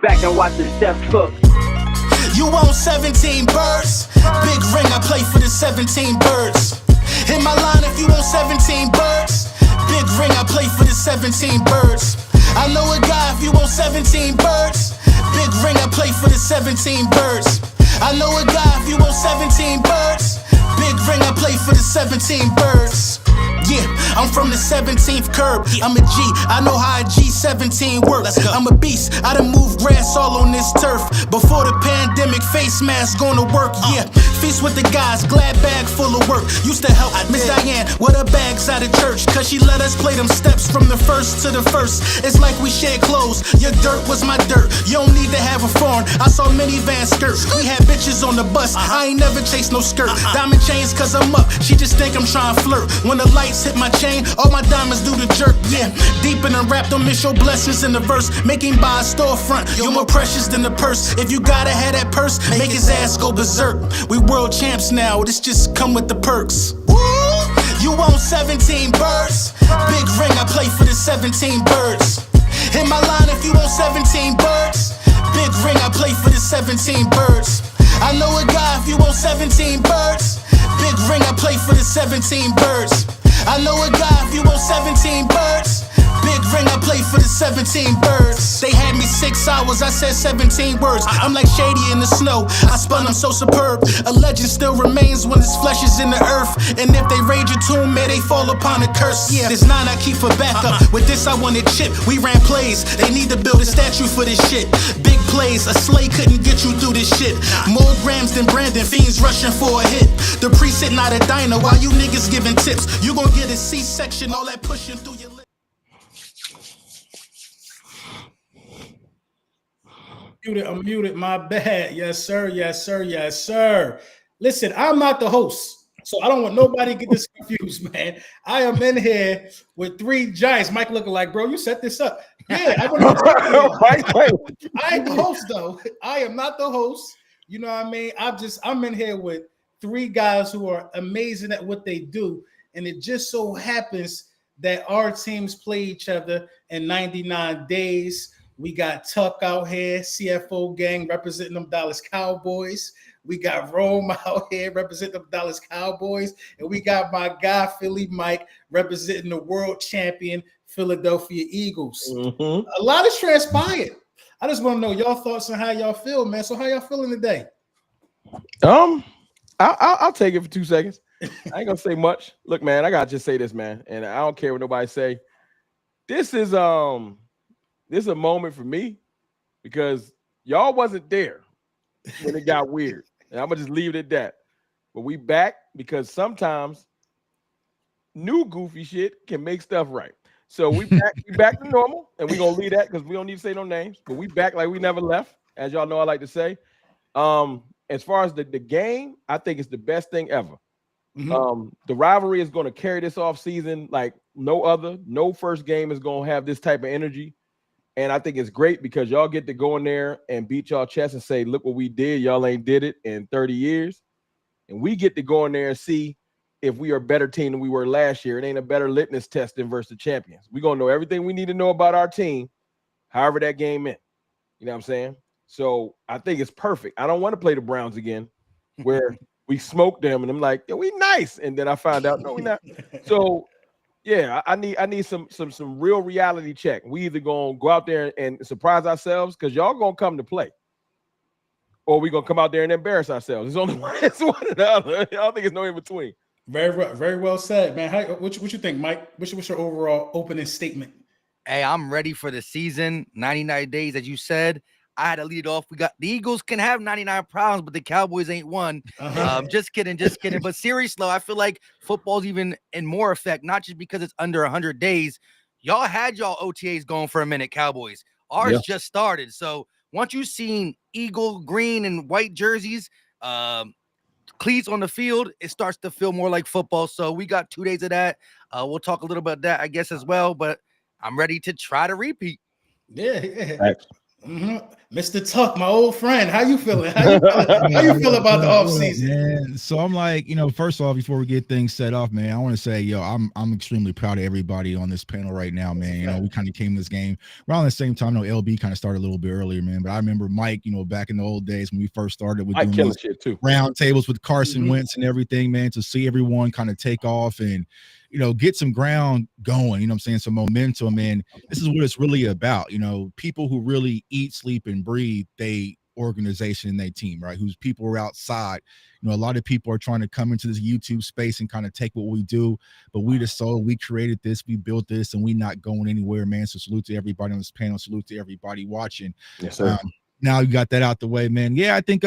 back and watch the chef cook. You own 17 birds. Big ring, I play for the 17 birds. Hit my line if you own 17 birds. Big ring, I play for the 17 birds. I know a guy if you own 17 birds. Big ring, I play for the 17 birds. I know a guy if you own 17 birds. Big ring, I play for the 17 birds. Yeah, I'm from the 17th curb. I'm a G, I know how a G17 works. I'm a beast, I done moved grass all on this turf. Before the pandemic, face mask gonna work, yeah. Feast with the guys, glad bag full of work. Used to help Miss Diane with her bags out of church, cause she let us play them steps from the first to the first. It's like we shared clothes, your dirt was my dirt. You don't need to have a foreign, I saw minivan skirts. We had bitches on the bus, I ain't never chased no skirt. Diamond chains cause I'm up, she just think I'm trying to flirt. When the lights hit my chain, all my diamonds do the jerk, yeah. Deep in the rap, don't miss your blessings in the verse. Making by a storefront, you're more precious than the purse. If you gotta have that purse, make his ass go berserk. We world champs now, this just come with the perks. Woo! You own 17 birds. Big ring, I play for the 17 birds. Hit my line if you own 17 birds. Big ring, I play for the 17 birds. I know a guy if you own 17 birds. Big ring, I play for the 17 birds. I know a guy if you own 17 birds. Big ring, I play for the 17 birds. They had me 6 hours, I said 17 words. I'm like Shady in the snow, I spun them so superb. A legend still remains when his flesh is in the earth. And if they raid your tomb, may they fall upon a curse. Yeah, this 9 I keep for backup. With this I wanted chip, we ran plays. They need to build a statue for this shit. Big plays, a sleigh couldn't get you through this shit. More grams than Brandon, fiends rushing for a hit. The priest sitting out a diner while you niggas giving tips. You gon' get a C-section, all that pushing through your lips. I'm muted, my bad. Yes, sir. Yes, sir. Yes, sir. Listen, I'm not the host, so I don't want nobody to get this confused, man. I am in here with 3 giants. Mike looking like, bro, you set this up. Yeah, I ain't the host, though. I am not the host. You know what I mean? I'm in here with 3 guys who are amazing at what they do. And it just so happens that our teams play each other in 99 days. We got Tuck out here, CFO gang representing them Dallas Cowboys. We got Rome out here representing them Dallas Cowboys. And we got my guy, Philly Mike, representing the world champion Philadelphia Eagles. Mm-hmm. A lot has transpired. I just want to know y'all thoughts on how y'all feel, man. So how y'all feeling today? I'll take it for 2 seconds. I ain't gonna say much. Look, man, I gotta just say this, man, and I don't care what nobody say. This is a moment for me because y'all wasn't there when it got weird, and I'm gonna just leave it at that. But we back because sometimes new goofy shit can make stuff right. So we back to normal, and we gonna leave that because we don't need to say no names. But we back like we never left, as y'all know I like to say. As far as the game, I think it's the best thing ever. Mm-hmm. The rivalry is going to carry this off season like no other. No first game is going to have this type of energy. And I think it's great because y'all get to go in there and beat y'all chest and say, look what we did. Y'all ain't did it in 30 years. And we get to go in there and see if we are a better team than we were last year. It ain't a better litmus test than versus the champions. We're going to know everything we need to know about our team, however that game went. You know what I'm saying? So I think it's perfect. I don't want to play the Browns again where we smoked them and I'm like, yeah, we nice. And then I found out, no, we not. So yeah, I need some real reality check. We either gonna go out there and surprise ourselves because y'all gonna come to play, or we gonna come out there and embarrass ourselves. It's only one. It's one or the other. I don't think it's no in between. Very well said, man. What you think, Mike? What's your overall opening statement? Hey, I'm ready for the season. 99 days, as you said. I had to lead off. We got the Eagles can have 99 problems, but the Cowboys ain't one. Just kidding. But seriously, I feel like football's even in more effect, not just because it's under 100 days. Y'all had y'all OTAs going for a minute, Cowboys. Ours just started. So once you've seen Eagle green and white jerseys, cleats on the field, it starts to feel more like football. So we got 2 days of that. We'll talk a little bit about that, I guess, as well. But I'm ready to try to repeat. Yeah. Mr. Tuck, my old friend. How you feeling? How you feel about the offseason? Man, so I'm like, first off, before we get things set off, man, I want to say, I'm extremely proud of everybody on this panel right now, man. We kind of came to this game around the same time. I know LB kind of started a little bit earlier, man, but I remember Mike, back in the old days when we first started with doing these shit too. round tables with Carson Wentz and everything, man, to see everyone kind of take off and get some ground going, what I'm saying, some momentum. And this is what it's really about. People who really eat, sleep, and breathe they organization and they team, right? Whose people are outside. A lot of people are trying to come into this YouTube space and kind of take what we do, but we the soul, we created this, we built this, and we not going anywhere, man. So salute to everybody on this panel, salute to everybody watching. Yes, sir. Now you got that out the way, man. Yeah, I think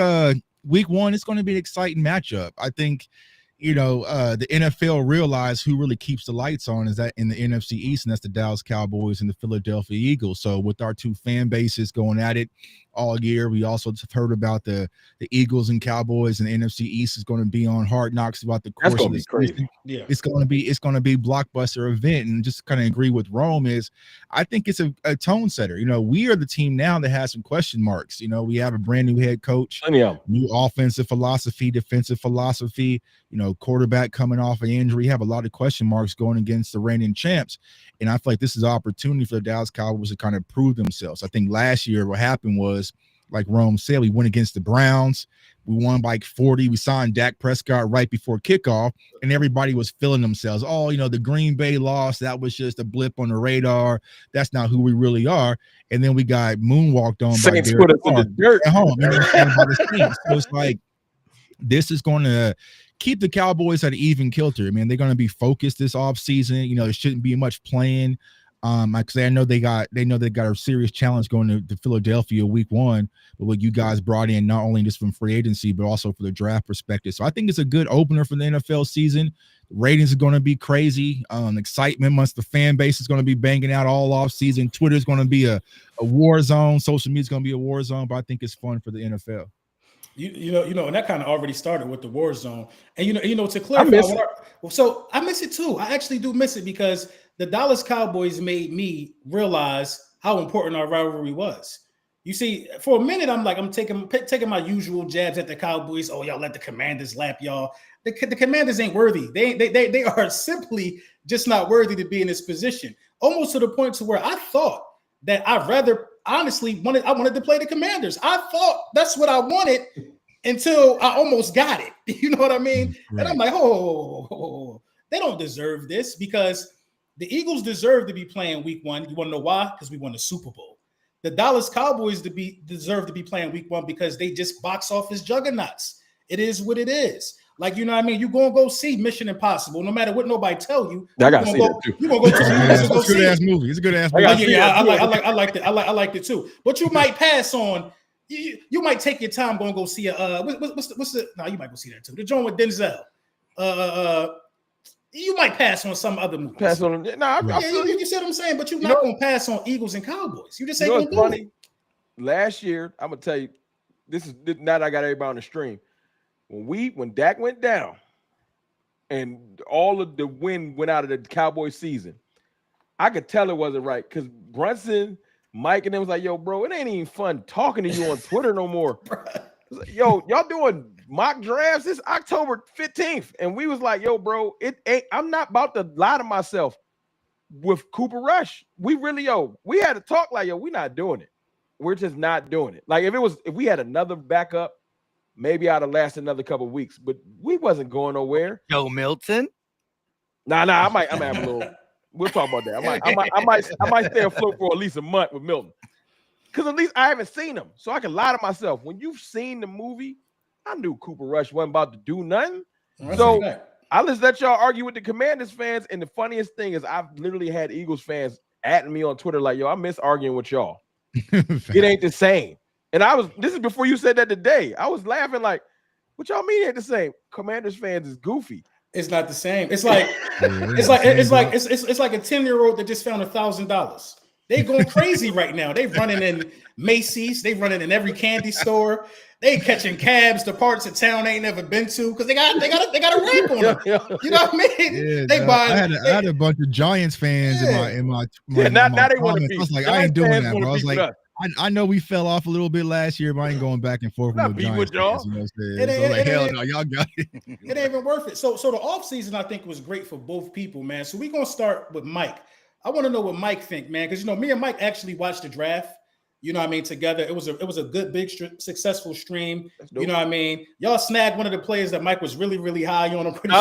week one is going to be an exciting matchup. I think the NFL realized who really keeps the lights on is that in the NFC East, and that's the Dallas Cowboys and the Philadelphia Eagles. So with our two fan bases going at it all year, we also heard about the Eagles and Cowboys, and the NFC East is going to be on Hard Knocks about the course of the season. Yeah, it's going to be blockbuster event. And just kind of agree with Rome is I think it's a tone setter. We are the team now that has some question marks. We have a brand new head coach, new offensive philosophy, defensive philosophy, quarterback coming off an injury. You have a lot of question marks going against the reigning champs. And I feel like this is an opportunity for the Dallas Cowboys to kind of prove themselves. I think last year what happened was, like Rome said, we went against the Browns. We won by 40. We signed Dak Prescott right before kickoff, and everybody was feeling themselves. Oh, the Green Bay loss, that was just a blip on the radar. That's not who we really are. And then we got moonwalked on by Derek Carr in the dirt at home. So it's like this is going to keep the Cowboys at an even kilter. I mean, they're going to be focused this offseason. There shouldn't be much playing. Because I know they got a serious challenge going to Philadelphia week one, but what you guys brought in not only just from free agency but also for the draft perspective. So I think it's a good opener for the NFL season. The ratings are going to be crazy. Excitement amongst the fan base is going to be banging out all off season. Twitter is going to be a war zone. Social media is going to be a war zone, but I think it's fun for the NFL. And that kind of already started with the war zone. And to clarify, I miss it too. I actually do miss it because the Dallas Cowboys made me realize how important our rivalry was. You see, for a minute, I'm taking my usual jabs at the Cowboys. Oh, y'all let the Commanders lap y'all. The Commanders ain't worthy. They are simply just not worthy to be in this position. Almost to the point to where I thought that I wanted to play the Commanders. I thought that's what I wanted until I almost got it. You know what I mean? Right. And I'm like, they don't deserve this because the Eagles deserve to be playing week one. You want to know why? Because we won the Super Bowl. The Dallas Cowboys deserve to be playing week one because they just box office juggernauts. It is what it is. Like, you know what I mean? You're going to go see Mission Impossible. No matter what nobody tell you. I got to see that too. You're going to go to the movies and go see it. It's a good-ass movie. It's a good-ass movie. I liked it. I liked it too. But you might pass on. You might take your time going to go see what's the no, you might go see that too. The joint with Denzel. You might pass on some other movies. Pass on them. You see what I'm saying? But you're not going to pass on Eagles and Cowboys. You just ain't going to do it. Last year, I'm going to tell you, this is now that I got everybody on the stream. When Dak went down and all of the wind went out of the Cowboys season, I could tell it wasn't right because Brunson, Mike, and them was like, yo, bro, it ain't even fun talking to you on Twitter no more. Like, yo, y'all doing mock drafts this October 15th. And we was like, yo, bro, I'm not about to lie to myself with Cooper Rush. We had to talk like, yo, we're not doing it. We're just not doing it. Like if we had another backup, maybe I'd have lasted another couple of weeks, but we wasn't going nowhere. Joe Milton. Nah, I might have a little. We'll talk about that. I might stay afloat for at least a month with Milton, because at least I haven't seen him, so I can lie to myself. When you've seen the movie, I knew Cooper Rush wasn't about to do nothing. So I just let y'all argue with the Commanders fans, and the funniest thing is I've literally had Eagles fans at me on Twitter like, yo, I miss arguing with y'all. It ain't the same. And this is before you said that today. I was laughing like, what y'all mean it ain't the same? Commanders fans is goofy. It's not the same. It's like it's like a 10-year-old that just found $1,000. They going crazy right now. They running in Macy's. They running in every candy store. They catching cabs to parts of town they ain't never been to because they got a rank on them. You know what I mean? Yeah, I had a bunch of Giants fans in my now they want to be. I was like, I ain't doing that, bro. I was like, I know we fell off a little bit last year, but I ain't going back and forth with Giants fans, you know what I'm saying? So like, hell no, y'all got it. It ain't even worth it. So the offseason, I think, was great for both people, man. So we're going to start with Mike. I want to know what Mike think, man, because, me and Mike actually watched the draft, together. It was a good, big, successful stream. You know what I mean? Y'all snagged one of the players that Mike was really, really high on. I'm pretty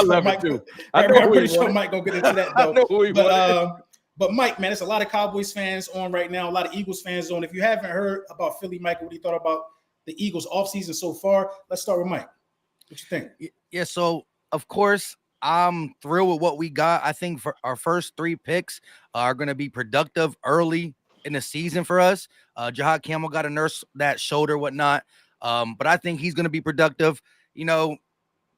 sure Mike going to get into that, though. But Mike, man, it's a lot of Cowboys fans on right now, a lot of Eagles fans on. If you haven't heard about Philly, Mike, what you thought about the Eagles offseason so far, let's start with Mike. What you think? Yeah, so, of course, I'm thrilled with what we got. I think for our first 3 picks are going to be productive early in the season for us. Jahad Campbell got to nurse that shoulder, whatnot. But I think he's going to be productive.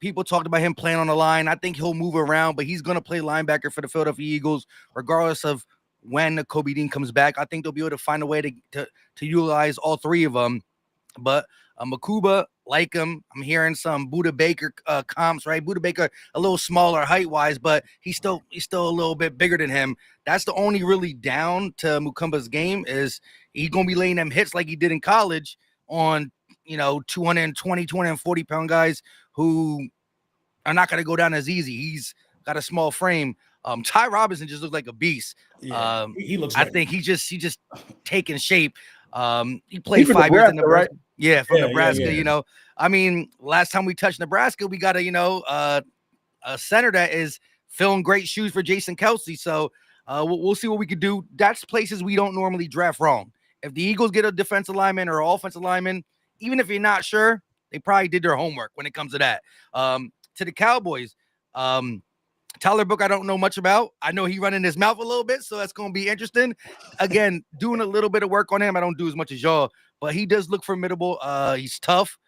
People talked about him playing on the line. I think he'll move around, but he's going to play linebacker for the Philadelphia Eagles, regardless of when the Kobe Dean comes back. I think they'll be able to find a way to utilize all 3 of them. But Makuba, like him, I'm hearing some Buda Baker comps, right? Buda Baker a little smaller height-wise, but he's still a little bit bigger than him. That's the only really down to Mukumba's game is he's going to be laying them hits like he did in college on 220, 240-pound guys who are not going to go down as easy. He's got a small frame. Ty Robinson just looks like a beast. Yeah, he looks. I think he just taking shape. He played 5 years in Nebraska. Right? Yeah, from Nebraska. Yeah. I mean, last time we touched Nebraska, we got a center that is filling great shoes for Jason Kelsey. So we'll see what we could do. That's places we don't normally draft wrong. If the Eagles get a defensive lineman or offensive lineman, even if you're not sure, they probably did their homework when it comes to that. To the Cowboys, Tyler Book, I don't know much about. I know he running his mouth a little bit, so that's going to be interesting. Again, doing a little bit of work on him. I don't do as much as y'all, but he does look formidable. He's tough.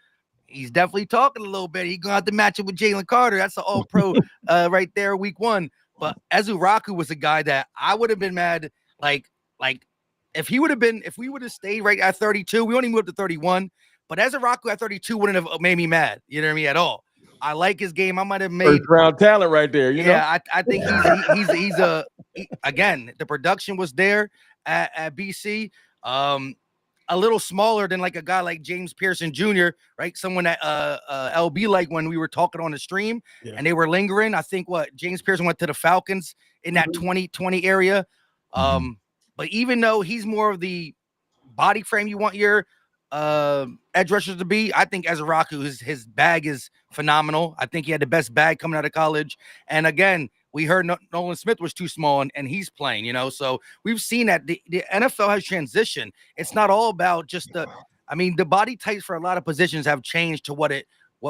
He's definitely talking a little bit. He's going to have to match it with Jalen Carter. That's an all-pro right there, week 1. But Ezuraku was a guy that I would have been mad, like if we would have stayed right at 32, we only moved to 31, but Ezuraku at 32 wouldn't have made me mad, you know what I mean, at all. I like his game. I might have made first-round talent right there, you know? I think again, the production was there at BC. A little smaller than like a guy like James Pearson Jr., right? Someone that LB like when we were talking on the stream and they were lingering. I think James Pearson went to the Falcons in that 2020 area. But even though he's more of the body frame you want your edge rushers to be, I think Ezuraku, his bag is phenomenal. I think he had the best bag coming out of college. And again, we heard Nolan Smith was too small and he's playing, so we've seen that the NFL has transitioned. It's not all about just the body types for a lot of positions have changed to what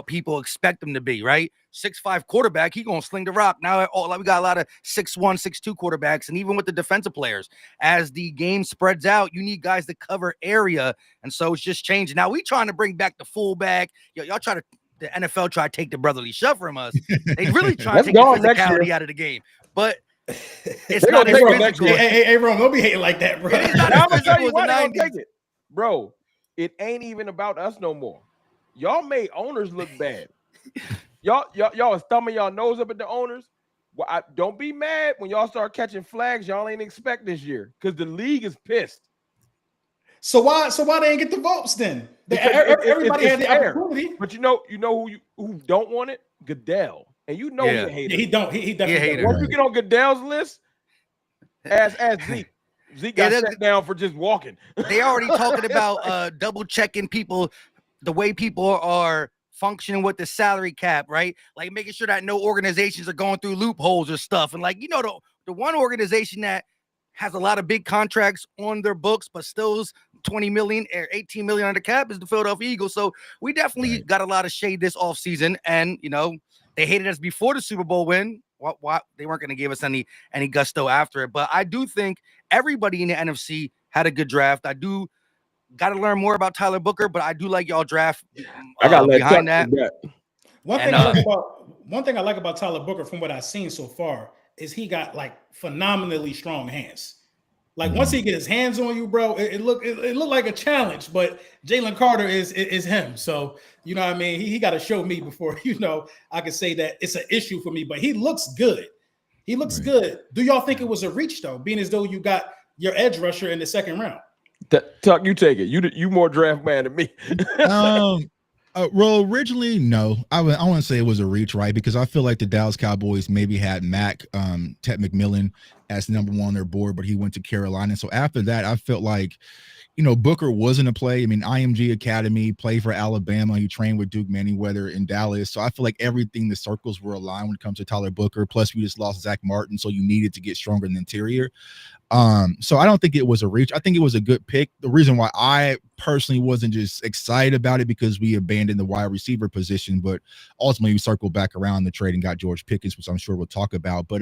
people expect them to be, right? 6'5" quarterback, he gonna sling the rock. Now we got a lot of 6'1", 6'2" quarterbacks, and even with the defensive players, as the game spreads out, you need guys to cover area, and so it's just changing. Now we trying to bring back the fullback. Y'all try to. The NFL try to take the brotherly shove from us. They really try to take the physicality out of the game, but it's not as physical. Hey, Ron, don't be hating like that, bro. It's not as physical as the 90s. Bro, it ain't even about us no more. Y'all made owners look bad. Y'all is thumbing y'all nose up at the owners. Well, don't be mad when y'all start catching flags y'all ain't expect this year because the league is pissed. So why they ain't get the votes then? Everybody had the opportunity. But you know who don't want it? Goodell. And he a hater. He definitely hater. Once you get on Goodell's list, ask Zeke. Zeke got shut down for just walking. They already talking about double checking people, the way people are functioning with the salary cap, right? Like making sure that no organizations are going through loopholes or stuff. And the one organization that has a lot of big contracts on their books, but still is 20 million or 18 million on the cap is the Philadelphia Eagles. So we definitely got a lot of shade this offseason. And, they hated us before the Super Bowl win. What they weren't going to give us any gusto after it. But I do think everybody in the NFC had a good draft. I do got to learn more about Tyler Booker, but I do like y'all draft I got behind that. One thing I like about Tyler Booker from what I've seen so far is he got phenomenally strong hands. Once he get his hands on you, bro, it looked like a challenge. But Jalen Carter is him. So you know what I mean. He got to show me before I can say that it's an issue for me. But he looks good. He looks good. Do y'all think it was a reach though, being as though you got your edge rusher in the second round? Tuck, you take it. You more draft man than me. Well, originally, no. I want to say it was a reach, right? Because I feel like the Dallas Cowboys maybe had Ted McMillan as number 1 on their board, but he went to Carolina. So after that, I felt like, Booker wasn't a play. I mean, IMG Academy, played for Alabama. He trained with Duke Manyweather in Dallas. So I feel like everything, the circles were aligned when it comes to Tyler Booker. Plus, we just lost Zach Martin, so you needed to get stronger in the interior. So I don't think it was a reach. I think it was a good pick. The reason why I personally wasn't just excited about it because we abandoned the wide receiver position, but ultimately we circled back around the trade and got George Pickens, which I'm sure we'll talk about. But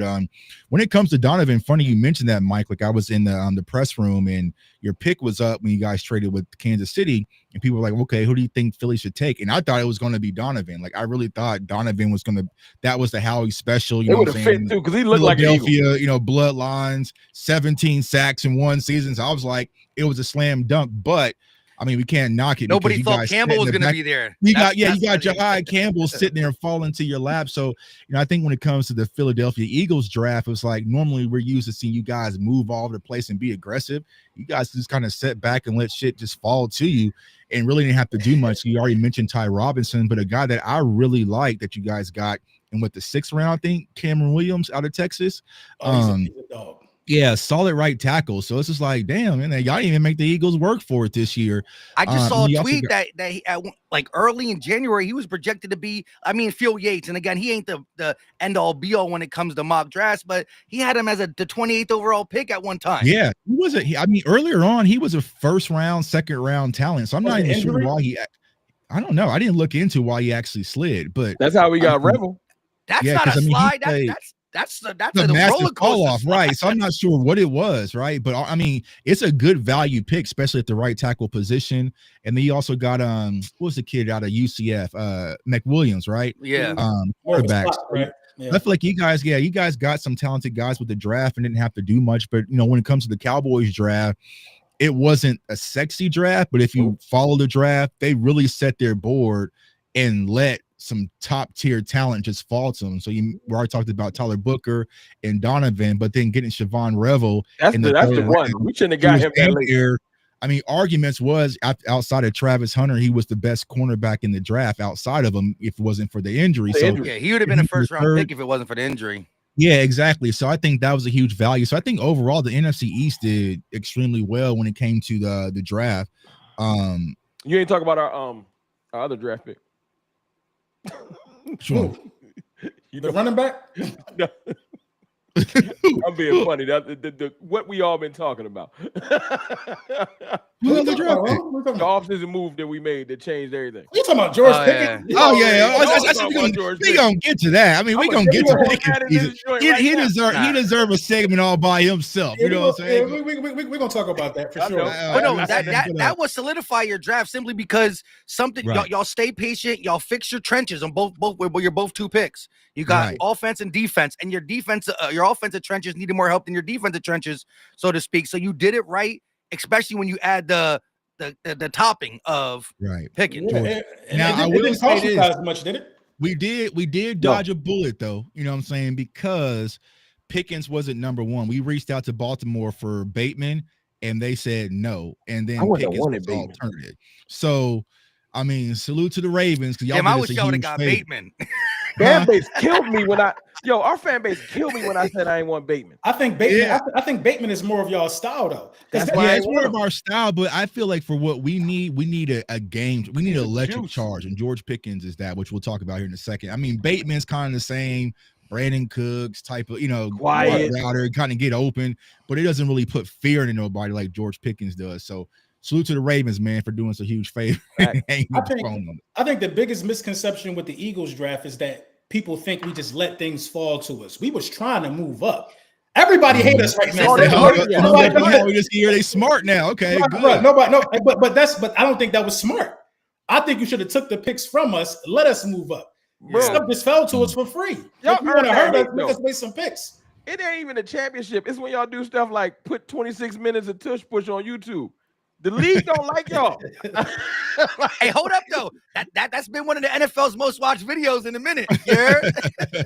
when it comes to Donovan, funny you mentioned that, Mike. Like I was in the press room and your pick was up when you guys traded with Kansas City, and people were like, okay, who do you think Philly should take? And I thought it was going to be Donovan. Like I really thought Donovan was going to, that was the Howie special. You know what I'm saying? Too, because he looked like Philadelphia, bloodlines, 17 sacks in one season. So I was like, it was a slam dunk, but I mean, we can't knock it. Nobody thought Campbell was going to be there. You got Jahai Campbell sitting there and fall into your lap. So, I think when it comes to the Philadelphia Eagles draft, it's like normally we're used to seeing you guys move all over the place and be aggressive. You guys just kind of sit back and let shit just fall to you and really didn't have to do much. You already mentioned Ty Robinson, but a guy that I really like that you guys got, and with the 6th round, I think Cameron Williams out of Texas. He's a dog. Yeah, solid right tackle. So it's just like, damn, man, y'all didn't even make the Eagles work for it this year. I just saw a tweet that he, like early in January, he was projected to be, Phil Yates. And again, he ain't the end all be all when it comes to mock drafts, but he had him as the 28th overall pick at one time. Yeah, he wasn't. Earlier on, he was a 1st round, 2nd round talent. So I'm not even sure why I don't know. I didn't look into why he actually slid, but that's how we got Rebel. That's not a slide. That's a massive fall off, slide. right? So I'm not sure what it was, right? But it's a good value pick, especially at the right tackle position. And then you also got what was the kid out of UCF, McWilliams, right? Yeah, quarterbacks. Right? Yeah. I feel like you guys got some talented guys with the draft and didn't have to do much. But when it comes to the Cowboys draft, it wasn't a sexy draft. But if you follow the draft, they really set their board and let some top tier talent just fall to them. So we already talked about Tyler Booker and Donovan, but then getting Siobhan Revel. That's the one. We shouldn't have got him that late. Arguments was outside of Travis Hunter, he was the best cornerback in the draft outside of him if it wasn't for the injury. Yeah, he would have been a 1st round pick if it wasn't for the injury. Yeah, exactly. So I think that was a huge value. So I think overall the NFC East did extremely well when it came to the draft. You ain't talk about our other draft pick. Sure. The running back? No. I'm being funny. What we all been talking about. The offseason move that we made that changed everything. You talking about George Pickens? Yeah. We gonna get to that. We gonna get to Pickens. He deserve a segment all by himself. You know what I'm saying? We're gonna talk about that for sure. But no, that will solidify your draft simply because y'all stay patient. Y'all fix your trenches on both where you're both 2 picks. You got offense and defense, and your defense, your offensive trenches needed more help than your defensive trenches, so to speak. So you did it right, especially when you add the topping of Pickens. Yeah, now I will say this: as much, did it? We did dodge a bullet, though. You know what I'm saying? Because Pickens wasn't number 1. We reached out to Baltimore for Bateman, and they said no. And then Pickens was the alternative. So, salute to the Ravens because y'all. I wish y'all would have got Bateman. Fanbase killed me when our fan base killed me when I said I ain't want Bateman. I think Bateman. Yeah. I think Bateman is more of y'all's style, though. It's more of our style, but I feel like for what we need a game. We need an electric charge, and George Pickens is that, which we'll talk about here in a second. Bateman's kind of the same. Brandon Cooks type of, quiet router, kind of get open, but it doesn't really put fear into nobody like George Pickens does. So salute to the Ravens, man, for doing us a huge favor. I think the biggest misconception with the Eagles draft is that people think we just let things fall to us. We was trying to move up. Everybody hate us right now. They smart now. Okay, good. But I don't think that was smart. I think you should have took the picks from us, let us move up. Stuff just fell to us for free. If you want to hurt us, make us make some picks. It ain't even a championship. It's when y'all do stuff like put 26 minutes of Tush Push on YouTube. The league don't like y'all. Hey, hold up though. That's been one of the NFL's most watched videos in a minute. Yeah,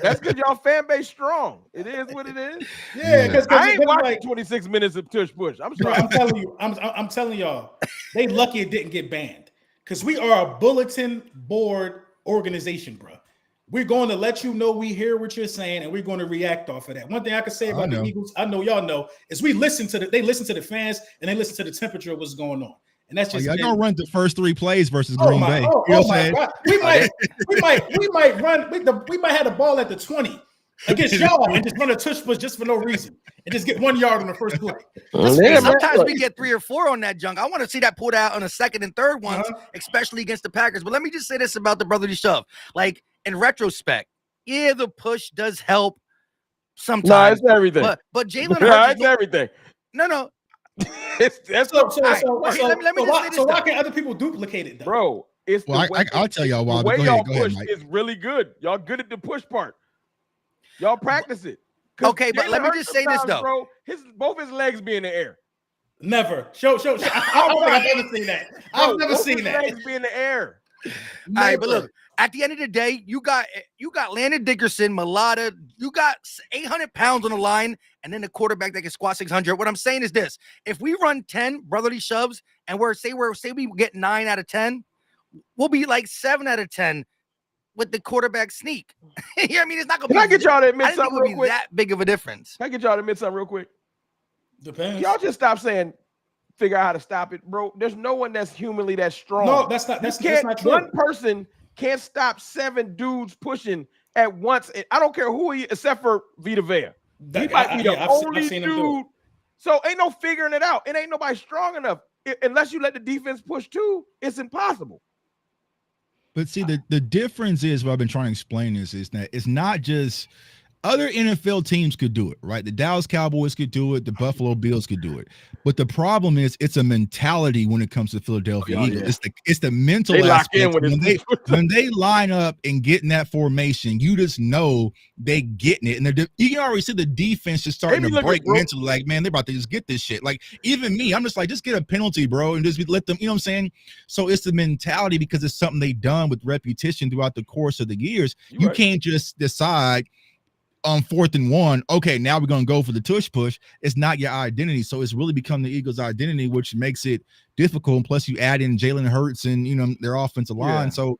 that's because y'all fan base strong. It is what it is. Yeah, because I ain't watching 26 minutes of Tush Push. I'm sorry. I'm telling you, I'm telling y'all, they lucky it didn't get banned because we are a bulletin board organization, bro. We're going to let you know we hear what you're saying, and we're going to react off of that. One thing I can say about the Eagles, I know y'all know, is they listen to the fans and they listen to the temperature of what's going on. And that's just y'all gonna run the first 3 plays versus Green Bay. God. We might have the ball at the 20 against y'all and just run a tush push just for no reason and just get 1 yard on the first play. Sometimes we get 3 or 4 on that junk. I want to see that pulled out on the second and third ones, especially against the Packers. But let me just say this about the brotherly shove. Like, in retrospect, yeah, the push does help sometimes. No, it's everything. But Jalen Hurts, it's everything. No. So why can't other people duplicate it, though? Bro, it's I'll tell y'all why. The way y'all push is really good. Y'all good at the push part. Y'all practice it. Okay, but let me just say this though. Bro, both his legs be in the air. Never. Show. I don't think I've ever seen that. I've never seen that. Legs be in the air. All right, but look, at the end of the day, you got Landon Dickerson, Mulata, you got 800 pounds on the line, and then the quarterback that can squat 600. What I'm saying is this: if we run 10 brotherly shoves, and we get 9 out of 10, we'll be like 7 out of 10 with the quarterback sneak. You know what I mean? It's not gonna. Can I get y'all to admit something real quick? That big of a difference. Can I get y'all to admit something real quick? Depends. Y'all just stop saying, figure out how to stop it, bro. There's no one that's humanly that strong. No, that's not true. One person can't stop 7 dudes pushing at once. I don't care who he is, except for Vita Vea. He might be the only dude. So ain't no figuring it out. It ain't nobody strong enough. Unless you let the defense push too, it's impossible. But see, the difference is what I've been trying to explain is that it's not just other NFL teams could do it, right? The Dallas Cowboys could do it. The Buffalo Bills could do it. But the problem is it's a mentality when it comes to Philadelphia Eagles. Yeah. It's the mental aspect. When they line up and get in that formation, you just know they getting it. And you can already see the defense just starting to break mentally. Like, man, they're about to just get this shit. Like, even me, I'm just like, just get a penalty, bro, and just let them, you know what I'm saying? So it's the mentality because it's something they've done with repetition throughout the course of the years. You can't just decide on 4th and 1, okay, now we're going to go for the tush push. It's not your identity. So it's really become the Eagles' identity, which makes it difficult. And plus you add in Jalen Hurts and, their offensive line. Yeah. So,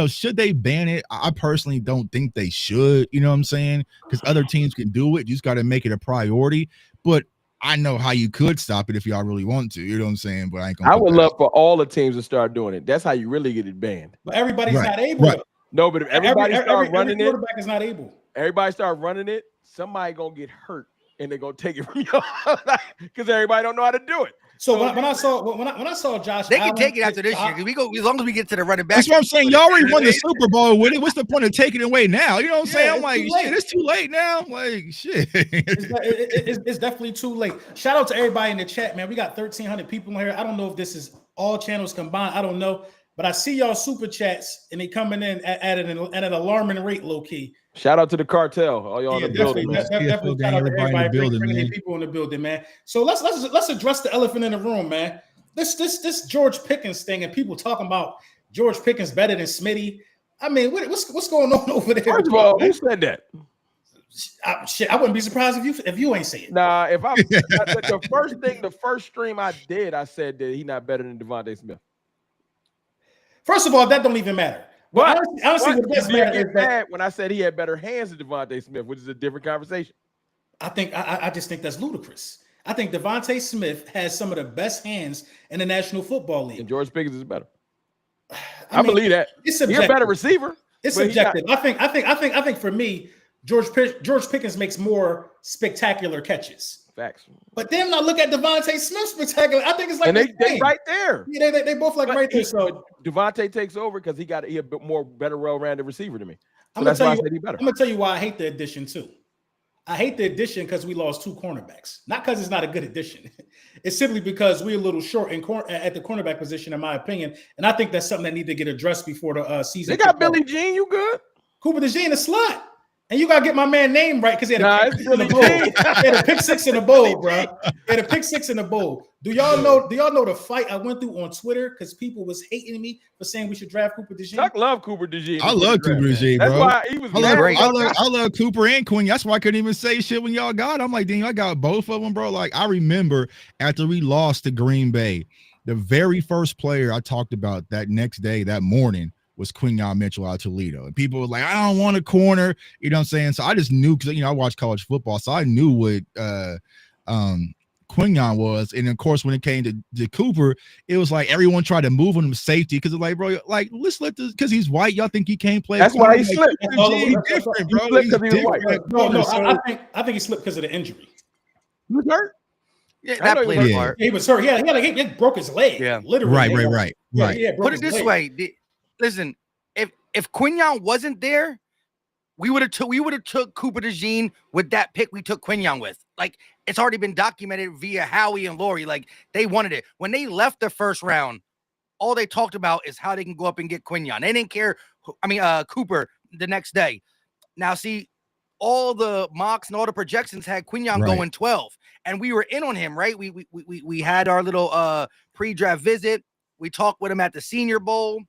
should they ban it? I personally don't think they should, you know what I'm saying? Because other teams can do it. You just got to make it a priority. But I know how you could stop it if y'all really want to, you know what I'm saying? But I would love for all the teams to start doing it. That's how you really get it banned. But everybody's not able. Right. No, but if everybody start running it, quarterback is not able. Everybody start running it, somebody gonna get hurt and they're gonna take it from you because everybody don't know how to do it. So when I saw Josh, they can take it after this year because we go as long as we get to the running back. That's what I'm saying. Y'all already won the Super Bowl with it. What's the point of taking it away now? You know what I'm saying? I'm like, shit, it's too late now. I'm like, shit. It's definitely too late. Shout out to everybody in the chat, man. We got 1,300 people in here. I don't know if this is all channels combined. I don't know. But I see y'all super chats and they coming in at an alarming rate, low key. Shout out to the cartel, all y'all in the building. Definitely shout out to everybody bringing people in the building, man. So let's address the elephant in the room, man. This George Pickens thing and people talking about George Pickens better than Smitty. I mean, what's going on over there? First of all, who said that? I wouldn't be surprised if you ain't say it. Nah, if I the first stream I did, I said that he's not better than Devontae Smith. First of all, that don't even matter. Well, honestly, what does matter is that when I said he had better hands than Devontae Smith, which is a different conversation. I just think that's ludicrous. I think Devontae Smith has some of the best hands in the National Football League. And George Pickens is better. I believe that. He's a better receiver. It's subjective. I think for me, George Pickens makes more spectacular catches. Facts. But then I look at Devontae Smith spectacular. I think it's like they right there. Yeah, they both like right there. So Devontae takes over because he a bit more better well-rounded receiver to me. So that's why I said he better. I'm gonna tell you why I hate the addition too. I hate the addition because we lost 2 cornerbacks. Not because it's not a good addition. It's simply because we're a little short at the cornerback position, in my opinion. And I think that's something that needs to get addressed before the season. They got Billy Jean. You good? Cooper DeJean, a slot. And you gotta get my man name right because he had a pick six in the bowl. He had a pick six in the bowl, bro. He had a pick six in the bowl. Do y'all know the fight I went through on Twitter because people was hating me for saying we should draft Cooper DeJean? Chuck love Cooper DeJean. I love Cooper DeJean, bro. That's why he was I love Cooper and Quinn. That's why I couldn't even say shit when y'all got. I'm like, dang, I got both of them, bro. Like, I remember after we lost to Green Bay, the very first player I talked about that next day, that morning, was Quinyon Mitchell out of Toledo. And people were like, I don't want a corner. You know what I'm saying? So I just knew because, you know, I watched college football. So I knew what Quinyon was. And, of course, when it came to Cooper, it was like everyone tried to move him to safety because it's like, bro, like, let's let this – because he's white. Y'all think he can't play? That's why he slipped. He's different, bro. He's different. No, I think he slipped because of the injury. He was hurt? Yeah, that played a part. He was hurt. He broke his leg. Yeah. Literally. Right. Yeah, put it this way. Listen, if Quinyon wasn't there, we would have took Cooper DeJean with that pick we took Quinyon with. Like, it's already been documented via Howie and Laurie. Like, they wanted it. When they left the first round, all they talked about is how they can go up and get Quinyon. They didn't care. Cooper the next day. Now, see, all the mocks and all the projections had Quinyon going 12, and we were in on him, right? We had our little pre-draft visit. We talked with him at the Senior Bowl.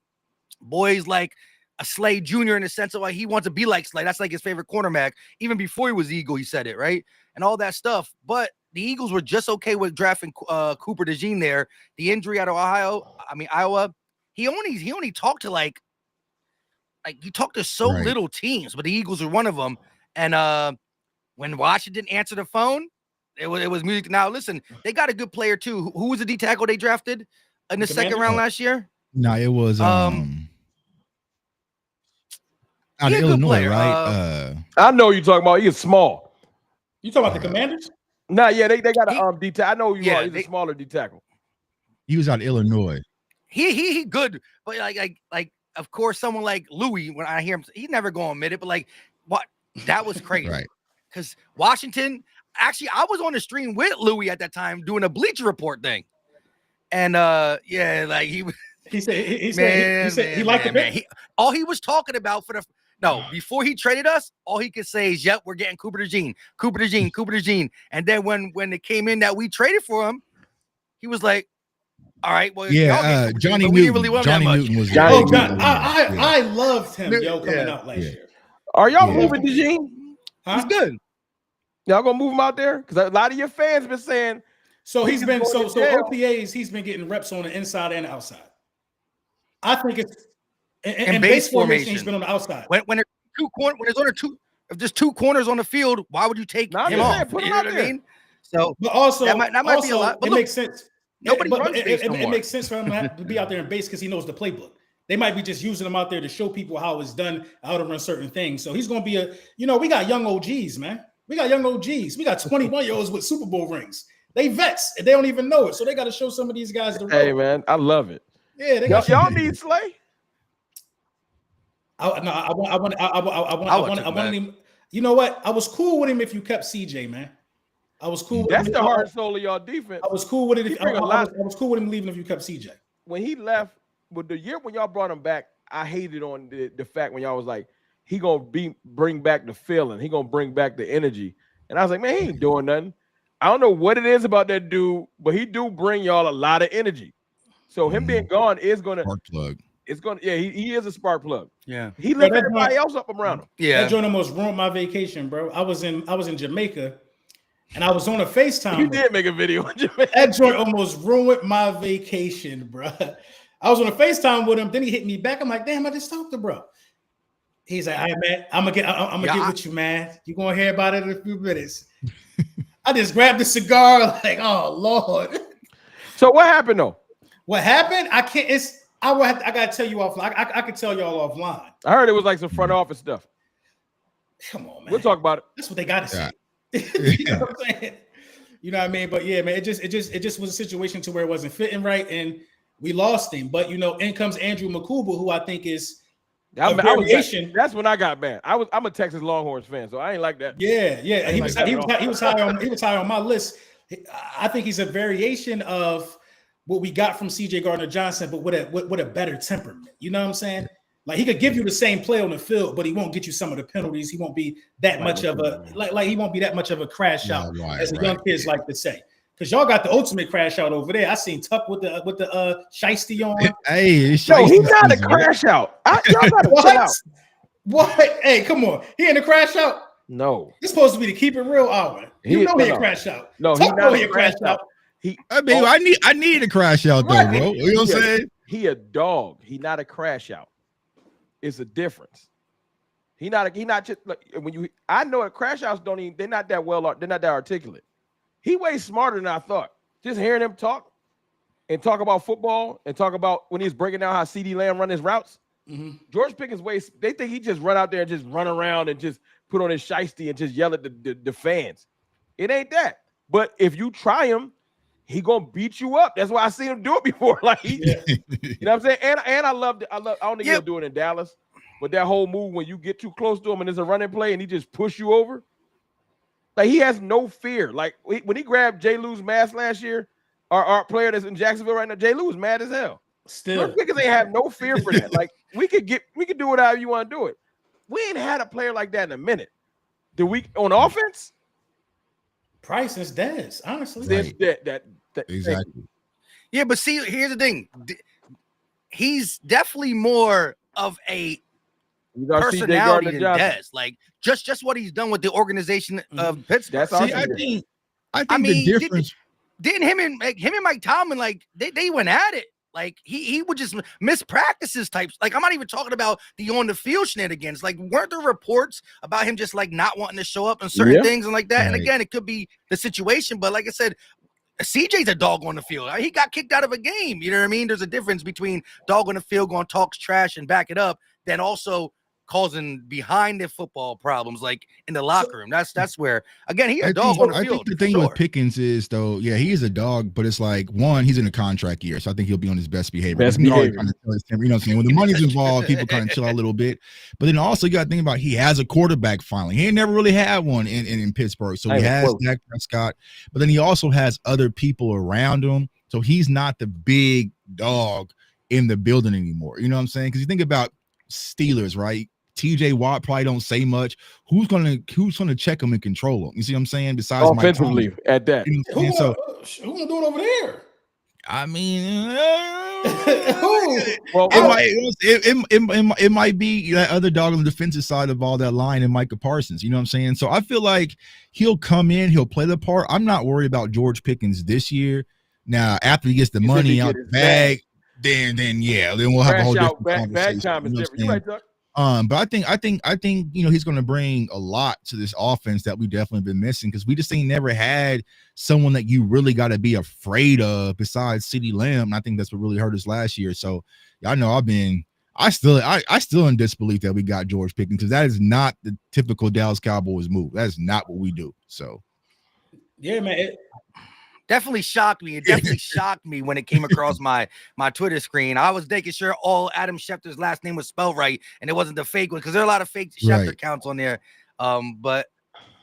Boys like a Slade Jr. in the sense of like he wants to be like Slade. That's like his favorite cornerback. Even before he was Eagle, he said it, right? And all that stuff. But the Eagles were just okay with drafting Cooper DeJean there. The injury out of Iowa, he only talked to like he talked to so little teams, but the Eagles are one of them. And when Washington answered the phone, it was music. Now listen, they got a good player too. Who was the D tackle they drafted in the second round last year? No, it was out of Illinois, right? I know you're talking about. He is small. You talking about the Commanders? No, yeah, they got a D tackle. I know you are. He's a smaller D tackle. He was out of Illinois. He good, but like of course someone like Louis, when I hear him, he's never gonna admit it, but like what that was crazy, right? Because Washington, actually, I was on the stream with Louis at that time doing a Bleacher Report thing, and like he said he liked the pick. All he was talking about before he traded us, all he could say is, "Yep, we're getting Cooper DeJean." And then when it came in that we traded for him, he was like, "All right, well, Johnny Newton. Johnny Newton was. I loved him, coming out last year. Are y'all moving DeJean? He's good. Y'all gonna move him out there? Because a lot of your fans been saying. So he's been OTAs. He's been getting reps on the inside and outside. I think it's in base formation. He's been on the outside. When there's two corners on the field, why would you take him off? Put him you know out what there. I mean? So, but also that might be a lot. But it makes sense. Nobody runs base no more. It makes sense for him to be out there in base because he knows the playbook. They might be just using him out there to show people how it's done, how to run certain things. So he's going to be we got young OGs, man. We got young OGs. We got 21-year-olds with Super Bowl rings. They vets. And they don't even know it. So they got to show some of these guys the road. Hey, man, I love it. Yeah, y'all need Slay. I wanted him. You know what? I was cool with him if you kept CJ, man. I was cool with That's him. the hard soul of y'all defense. I was cool with it. I was cool with him leaving if you kept CJ. When he left, but the year when y'all brought him back, I hated on the fact when y'all was like, he gonna bring back the feeling, he gonna bring back the energy. And I was like, man, he ain't doing nothing. I don't know what it is about that dude, but he do bring y'all a lot of energy. So him being gone is gonna spark plug. It's gonna he is a spark plug. Yeah, he left everybody else up around him. Yeah, that joint almost ruined my vacation, bro. I was in Jamaica, and I was on a FaceTime. You did make a video in Jamaica. That joint almost ruined my vacation, bro. I was on a FaceTime with him. Then he hit me back. I'm like, damn, I just talked to bro. He's like, all right, man, I'm gonna get with you, man. You're gonna hear about it in a few minutes. I just grabbed the cigar, like, oh Lord. So what happened though? What happened? I gotta tell you offline. I could tell y'all offline. I heard it was like some front office stuff. Come on, man. We'll talk about it. That's what they gotta say. You know what I'm saying? You know what I mean? But yeah, man, it just was a situation to where it wasn't fitting right, and we lost him. But in comes Andrew McCouble, who I think is a variation. That's when I got banned. I'm a Texas Longhorns fan, so I ain't like that. Yeah. He was high on my list. I think he's a variation of what we got from CJ Gardner-Johnson, but with a better temperament. You know what I'm saying? Like he could give you the same play on the field, but he won't get you some of the penalties. He won't be that much of a he won't be that much of a crash out, as the young kids like to say. Because y'all got the ultimate crash out over there. I seen Tuck with the shiesty on. Hey, he's not a crash out. Y'all gotta chill out. What? Hey, come on. He in the crash out? No. He's supposed to be the keep it real hour. He a crash out. No, he's not a crash out. I need a crash out though, bro. You know what I'm saying? He a dog. He not a crash out. It's a difference. He not just like when I know it, crash outs they're not that articulate. He way smarter than I thought. Just hearing him talk about football and talk about when he's breaking down how CeeDee Lamb run his routes. Mm-hmm. George Pickens they think he just run out there and just run around and just put on his shiesty and just yell at the fans. It ain't that. But if you try him, he gonna beat you up. That's why I seen him do it before. Like you know what I'm saying? And I don't think he'll do it in Dallas, but that whole move when you get too close to him and there's a running play and he just push you over. Like he has no fear. Like when he grabbed J. Lou's mask last year, our player that's in Jacksonville right now, J. Lou was mad as hell. Still, because they have no fear for that. Like we could do whatever you want to do it. We ain't had a player like that in a minute. The week on offense, Price is Dez, honestly. Right. That exactly. Yeah, but see, here's the thing. He's definitely more of a personality than Dez. Like just what he's done with the organization of Pittsburgh. I think the difference. Didn't him and Mike Tomlin, like they went at it. Like he would just miss practices types. Like I'm not even talking about the on the field shenanigans. Like weren't there reports about him just like not wanting to show up on certain things and like that? Right. And again, it could be the situation, but like I said, CJ's a dog on the field. He got kicked out of a game. You know what I mean? There's a difference between dog on the field going talks trash and back it up, than also causing behind the football problems, like in the locker room. That's where, again, he's a dog on the field. I think the thing with Pickens is, though, yeah, he is a dog, but it's like, one, he's in a contract year, so I think he'll be on his best behavior. You know what I'm saying? When the money's involved, people kind of chill out a little bit. But then also, you got to think about, he has a quarterback finally. He ain't never really had one in Pittsburgh. So he has Dak Prescott, but then he also has other people around him. So he's not the big dog in the building anymore. You know what I'm saying? Because you think about Steelers, right? TJ Watt probably don't say much. Who's gonna check him and control him? You see what I'm saying? Besides offensively at that. Who's gonna do it over there? I mean, well, it might be that other dog on the defensive side of all that line and Micah Parsons. You know what I'm saying? So I feel like he'll come in, he'll play the part. I'm not worried about George Pickens this year. Now, after he gets the money out the bag, then we'll have a whole different conversation. Bad time is different. You're right, Doug. But I think he's going to bring a lot to this offense that we definitely been missing, because we just ain't never had someone that you really got to be afraid of besides CeeDee Lamb. And I think that's what really hurt us last year. So y'all know I still in disbelief that we got George Pickens, because that is not the typical Dallas Cowboys move. That is not what we do. So yeah, man. Definitely shocked me. It definitely shocked me when it came across my Twitter screen. I was making sure all Adam Schefter's last name was spelled right, and it wasn't the fake one, because there are a lot of fake Schefter accounts on there. But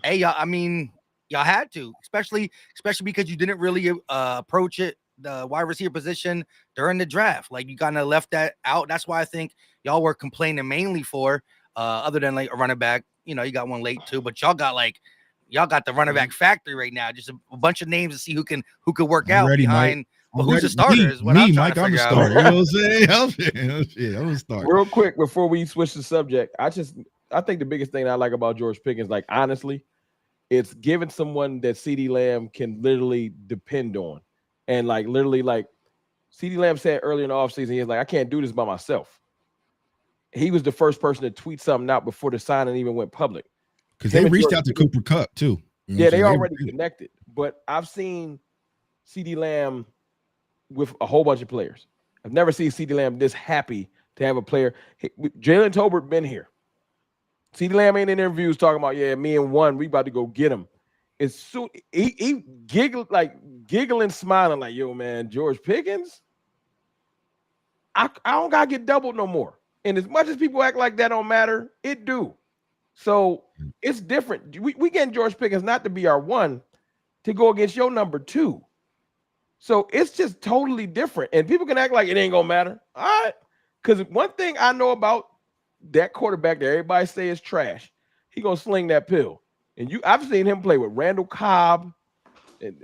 hey, y'all, I mean, y'all had to, especially because you didn't really approach it, the wide receiver position, during the draft. Like, you kind of left that out. That's why I think y'all were complaining mainly for, other than like a running back. You know, you got one late too, but y'all got the running back factory right now. Just a bunch of names to see who can work out behind. But who's the starter is what I'm trying to figure out. You know what I'm saying? I'm a starter. Real quick before we switch the subject, I think the biggest thing that I like about George Pickens, like honestly, it's giving someone that CeeDee Lamb can literally depend on. And like literally, like CeeDee Lamb said earlier in the offseason, he was like, I can't do this by myself. He was the first person to tweet something out before the signing even went public. Because they reached out to Cooper Kupp too. You know they already connected. But I've seen CeeDee Lamb with a whole bunch of players. I've never seen CeeDee Lamb this happy to have a player. Jalen Tolbert been here. CeeDee Lamb ain't in interviews talking about, me and one, we about to go get him. It's so he giggling, smiling like, yo, man, George Pickens, I don't gotta get doubled no more. And as much as people act like that don't matter, it do. So it's different. We getting George Pickens not to be our one, to go against your number two. So it's just totally different. And people can act like it ain't gonna matter. All right. Because one thing I know about that quarterback that everybody say is trash, he gonna sling that pill. And I've seen him play with Randall Cobb and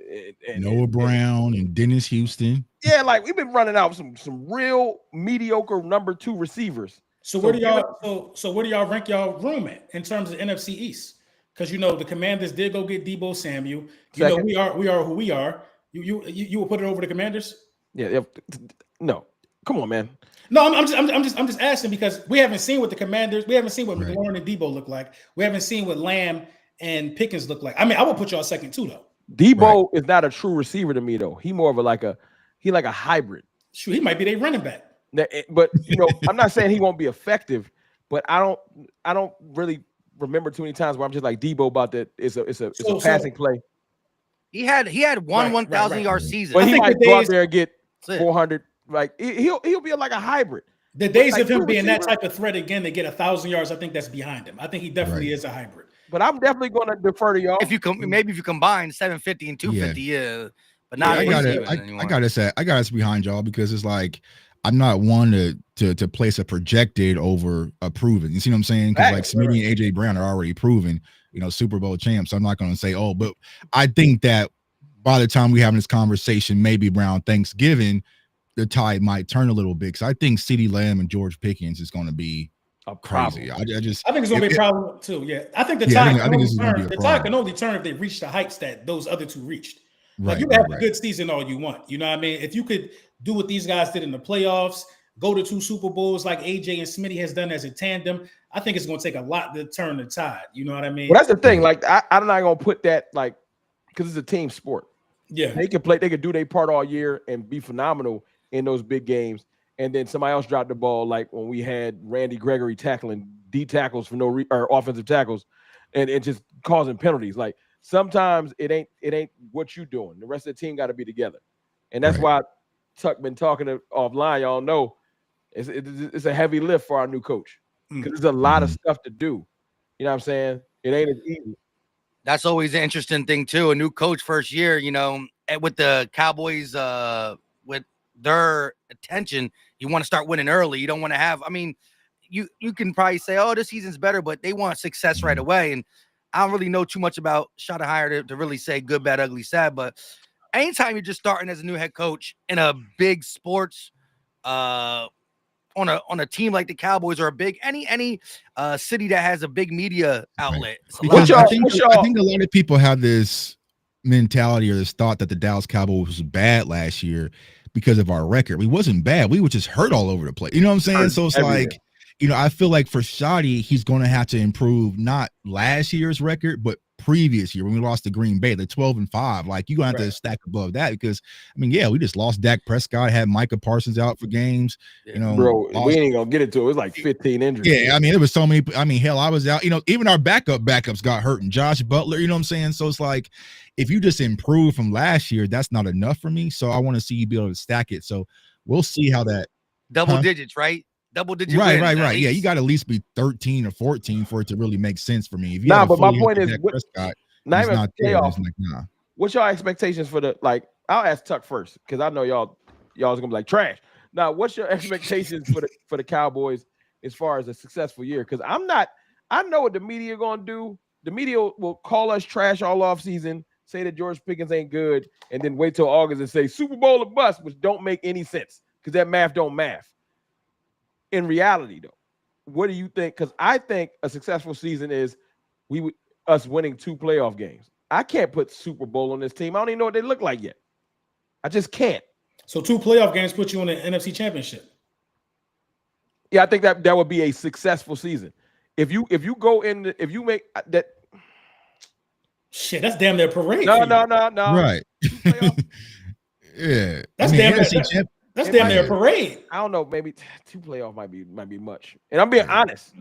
Noah Brown and Dennis Houston. Yeah, like we've been running out some real mediocre number 2 receivers. So where do y'all rank y'all room at in terms of NFC East? Because the Commanders did go get Deebo Samuel. We are who we are. You will put it over the Commanders? Yeah. No, come on, man. No, I'm just asking because we haven't seen what the Commanders. We haven't seen what McLaurin and Deebo look like. We haven't seen what Lamb and Pickens look like. I mean, I would put y'all second too, though. Deebo is not a true receiver to me, though. He more of a hybrid. Sure, he might be their running back. But I'm not saying he won't be effective, but I don't really remember too many times where I'm just like Deebo about that. It's a passing play. He had 1,000-yard season. But he might go out there and get 400. Like he'll be like a hybrid. The days of him being that type of threat again to get 1,000 yards, I think that's behind him. I think he definitely is a hybrid. But I'm definitely going to defer to y'all. If you combine 750 and 250, but not. I gotta say behind y'all because it's like I'm not one to place a projected over a proven. You see what I'm saying? Because like Smitty and AJ Brown are already proven, Super Bowl champs. So I'm not going to say, but I think that by the time we have this conversation, maybe around Thanksgiving, the tide might turn a little bit. Because I think CeeDee Lamb and George Pickens is going to be crazy. I think it's going to be a problem too. Yeah, I think the tide can only turn if they reach the heights that those other two reached. Like you can have a good season all you want. You know what I mean? If you could do what these guys did in the playoffs, go to 2 Super Bowls like AJ and Smitty has done as a tandem, I think it's going to take a lot to turn the tide. You know what I mean? Well, that's the thing. Like I'm not going to put that because it's a team sport. Yeah, they can do their part all year and be phenomenal in those big games. And then somebody else dropped the ball, like when we had Randy Gregory tackling D tackles for or offensive tackles, and just causing penalties. Like sometimes it ain't what you doing. The rest of the team got to be together, and that's why Tuck been talking offline. Y'all know it's a heavy lift for our new coach because there's a lot of stuff to do. You know what I'm saying? It ain't as easy. That's always an interesting thing too. A new coach first year, with the Cowboys, with their attention, you want to start winning early. You don't want to have. I mean, you can probably say, "Oh, this season's better," but they want success right away. And I don't really know too much about Schottenheimer to really say good, bad, ugly, sad. But anytime you're just starting as a new head coach in a big sports, on a team like the Cowboys or any city that has a big media outlet. Because I think a lot of people have this mentality or this thought that the Dallas Cowboys was bad last year because of our record. We wasn't bad. We were just hurt all over the place. You know what I'm saying? So it's like, I feel like for Shotty, he's going to have to improve not last year's record, but previous year when we lost to Green Bay, the 12-5. Like you're going to have to stack above that because, we just lost Dak Prescott, had Micah Parsons out for games. Bro, we ain't going to get into it. It was like 15 injuries. Yeah, there was so many. Hell, I was out. Even our backups got hurt, and Josh Butler, you know what I'm saying? So it's like, if you just improve from last year, that's not enough for me. So I want to see you be able to stack it. So we'll see how that double digits, right? Double digit. Right. Yeah, you got to at least be 13 or 14 for it to really make sense for me. If you but my point is, not even playoff. What's your expectations for the I'll ask Tuck first because I know y'all's gonna be like trash. Now, what's your expectations for the Cowboys as far as a successful year? Because I know what the media gonna do. The media will call us trash all off season, say that George Pickens ain't good, and then wait till August and say Super Bowl or bust, which don't make any sense because that math don't math. In reality, though, what do you think? Because I think a successful season is us winning 2 playoff games. I can't put Super Bowl on this team. I don't even know what they look like yet. I just can't. So 2 playoff games put you on the NFC Championship. Yeah, I think that would be a successful season. If you make that. Shit, that's damn near parade. No. Right. Yeah. That's damn near. That's damn near a parade. I don't know. Maybe 2 playoff might be much. And I'm being honest.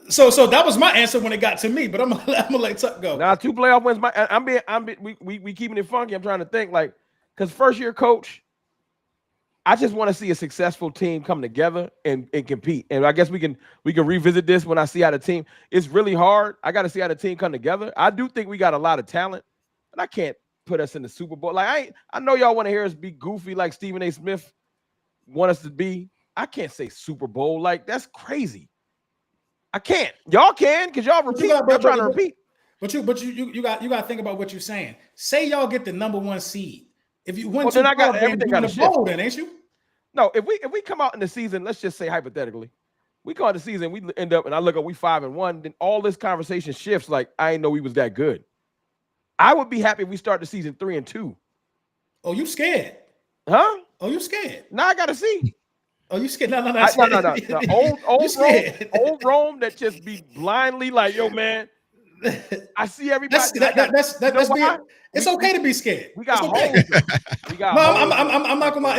So that was my answer when it got to me. But I'm gonna let Tuck go. Now 2 playoff wins. We keeping it funky. I'm trying to think because first year coach. I just want to see a successful team come together and compete. And I guess we can revisit this when I see how the team. It's really hard. I got to see how the team come together. I do think we got a lot of talent, but I can't put us in the Super Bowl. I know y'all want to hear us be goofy like Stephen A. Smith want us to be. I can't say Super Bowl. That's crazy. I can't. Y'all can because y'all repeat. Y'all trying to repeat. But you got to think about what you're saying. Say y'all get the number 1 seed. If you win, then I got everything got to shift. Then ain't you? No, if we come out in the season, let's just say hypothetically, we go out the season, we end up, and I look up, we 5-1. Then all this conversation shifts. Like I didn't know we was that good. I would be happy if we start the season 3-2. Oh, you scared? Huh? Oh, you scared? Now I gotta see. Oh, you scared? No. The old Rome that just be blindly like, yo, man. I see everybody. It's okay to be scared. We got okay. holes. I'm not gonna.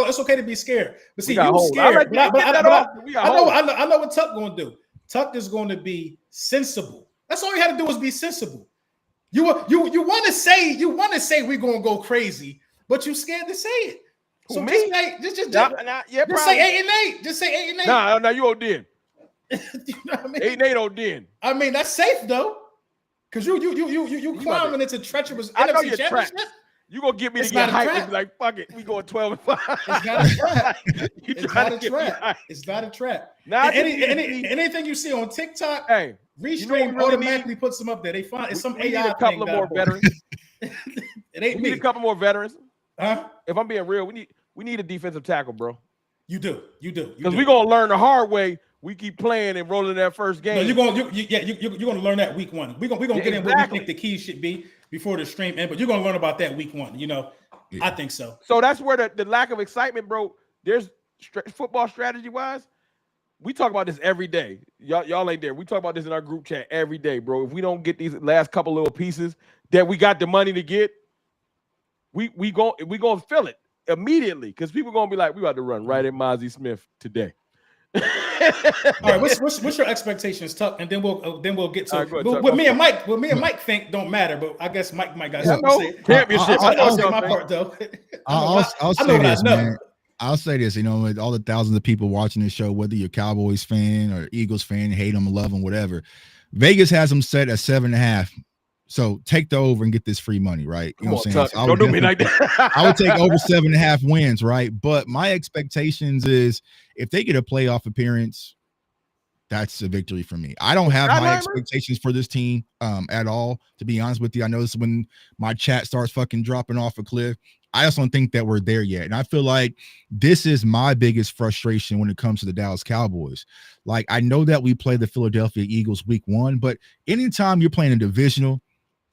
It's okay to be scared. But see, you scared. I know what Tuck gonna do. Tuck is going to be sensible. That's all you had to do was be sensible. You want to say we're gonna go crazy, but you scared to say it. So me? Just say 8-8. Just say 8-8. No, you OD. You know what I mean? 8-8 OD. I mean, that's safe though. Cause you climbing into treacherous NFC championship. You gonna get me to get hyped and be like, fuck it, we going 12-5. It's not a trap. It's not a trap. Now anything you see on TikTok, hey, Restream automatically puts them up there. They find it's some AI thing. A couple of more veterans. It ain't we need a couple more veterans. Huh? If I'm being real, we need a defensive tackle, bro. You do. Because we're gonna learn the hard way. We keep playing and rolling that first game. No, you're gonna learn that week 1. We're gonna get in what we think the keys should be before the stream end, but you're gonna learn about that week 1. I think so. So that's where the lack of excitement, bro. There's football strategy wise. We talk about this every day. Y'all ain't there. We talk about this in our group chat every day, bro. If we don't get these last couple little pieces that we got the money to get, we gonna feel it immediately because people gonna be like, we about to run right at Mozzie Smith today. All right, what's your expectations, Tuck? And then we'll get to what me and Mike think don't matter, but I guess Mike got something to say. Championship. I'll say my part though. I'll say this, man. I'll say this, with all the thousands of people watching this show, whether you're a Cowboys fan or Eagles fan, hate them, love them, whatever, Vegas has them set at 7.5. So take the over and get this free money, right? You know what I'm saying? So don't do me like that. I would take over 7.5 wins, right? But my expectations is if they get a playoff appearance, that's a victory for me. I don't have high expectations for this team at all, to be honest with you. I know this is when my chat starts fucking dropping off a cliff. I just don't think that we're there yet. And I feel like this is my biggest frustration when it comes to the Dallas Cowboys. Like, I know that we play the Philadelphia Eagles week 1, but anytime you're playing a divisional,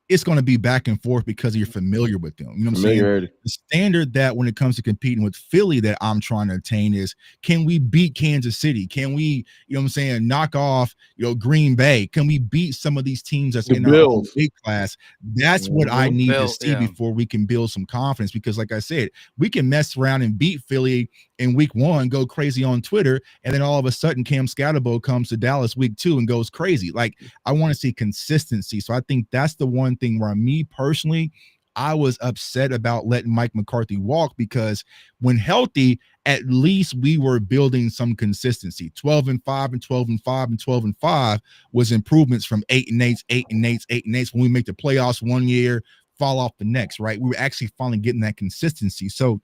it's going to be back and forth because you're familiar with them. You know what I'm saying? The standard that when it comes to competing with Philly that I'm trying to attain is, can we beat Kansas City? Can we, knock off, Green Bay? Can we beat some of these teams that's in our big class? That's what I need to see before we can build some confidence. Because like I said, we can mess around and beat Philly in week 1, go crazy on Twitter, and then all of a sudden Cam Scatterbo comes to Dallas week 2 and goes crazy. Like, I want to see consistency. So I think that's the one thing where me personally, I was upset about letting Mike McCarthy walk, because when healthy, at least we were building some consistency. 12-5 and 12-5 and 12-5 was improvements from 8-8, 8-8, 8-8. When we make the playoffs one year, fall off the next, right? We were actually finally getting that consistency. So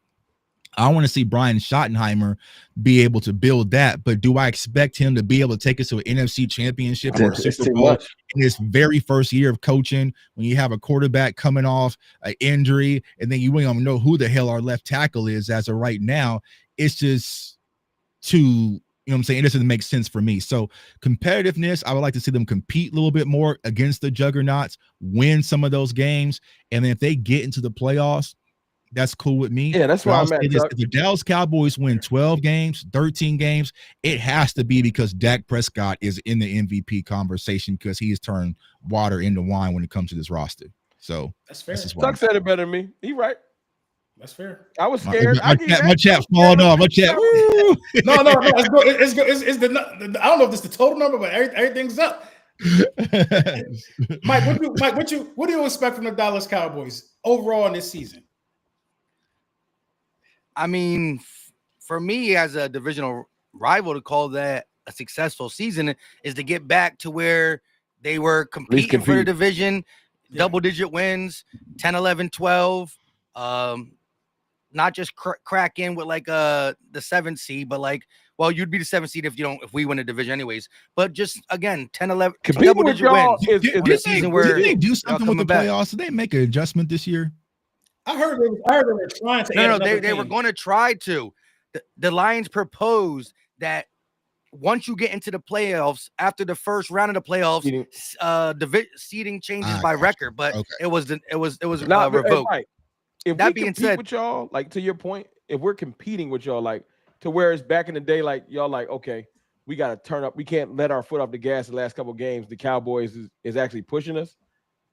I want to see Brian Schottenheimer be able to build that, but do I expect him to be able to take us to an NFC championship or a Super Bowl in his very first year of coaching, when you have a quarterback coming off an injury and then you don't even know who the hell our left tackle is as of right now? It's just it doesn't make sense for me. So competitiveness, I would like to see them compete a little bit more against the juggernauts, win some of those games, and then if they get into the playoffs, that's cool with me. Yeah, that's why I'm at. If the Dallas Cowboys win 12 games, 13 games, it has to be because Dak Prescott is in the MVP conversation, because he has turned water into wine when it comes to this roster. So that's fair. Tuck said it better than me. He right. That's fair. I was scared. My chat's falling off. My chat. No. It's good. I don't know if this is the total number, but everything's up. Mike, what do you expect from the Dallas Cowboys overall in this season? I mean, for me as a divisional rival, to call that a successful season is to get back to where they were competing for the division, double-digit wins, 10, 11, 12. Not just crack in with like the 7th seed, but like Well, you'd be the 7th seed if we win the division anyways. But just again, 10-11 competing with y'all did they do something with the playoffs? Did they make an adjustment this year? I heard they were trying to. No, they were going to try to. The Lions proposed that once you get into the playoffs, after the first round of the playoffs, seeding changes by record, but it was revoked. Right. If that being said, with y'all, like to your point, if we're competing with y'all, like to where it's back in the day, like y'all, like okay, we got to turn up. We can't let our foot off the gas the last couple of games. The Cowboys is actually pushing us.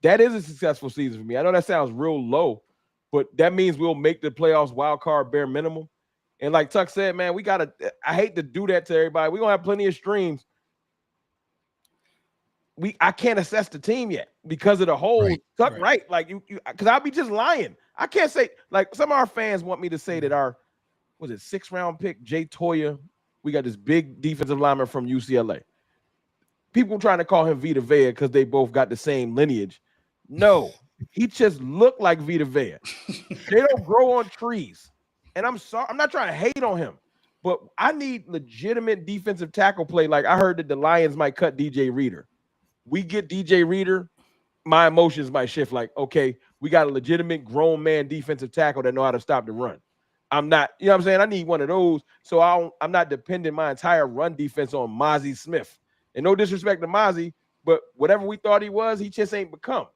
That is a successful season for me. I know that sounds real low, but that means we'll make the playoffs wild card bare minimum. And like Tuck said, man, I hate to do that to everybody. We're going to have plenty of streams. I can't assess the team yet because of the whole Tuck, right? Like because I'll be just lying. I can't say, like some of our fans want me to say that our, 6th round pick, Jay Toya, we got this big defensive lineman from UCLA. People trying to call him Vita Vea because they both got the same lineage. No, he just looked like Vita Vea. They don't grow on trees. And I'm sorry, I'm not trying to hate on him, but I need legitimate defensive tackle play. Like I heard that the Lions might cut DJ Reader. We get DJ Reader, my emotions might shift. Like, okay, we got a legitimate grown man defensive tackle that know how to stop the run. I'm not, you know what I'm saying? I need one of those. So I'm not depending my entire run defense on Mozzie Smith. And no disrespect to Mozzie, but whatever we thought he was, he just ain't become.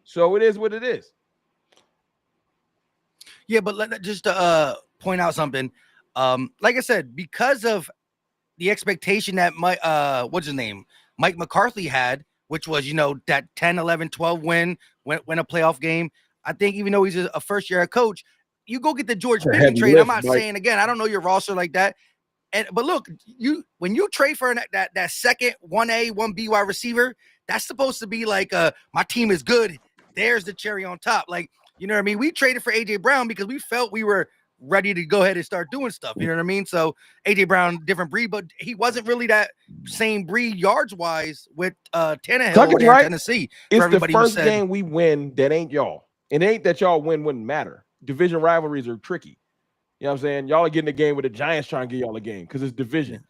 So it is what it is. Yeah, but just point out something. Like I said, because of the expectation that Mike McCarthy had, which was, that 10, 11, 12 win a playoff game. I think even though he's a first-year coach, you go get the George Pickens trade. I'm not saying, again, I don't know your roster like that. But look, when you trade for that second 1A, 1B wide receiver, that's supposed to be like, my team is good. There's the cherry on top. Like, you know what I mean? We traded for A.J. Brown because we felt we were ready to go ahead and start doing stuff. You know what I mean? So A.J. Brown, different breed, but he wasn't really that same breed yards-wise with Tannehill in Tennessee. It's the first game we win that ain't y'all. It ain't that y'all wouldn't matter. Division rivalries are tricky. You know what I'm saying? Y'all are getting a game with the Giants trying to get y'all a game because it's division.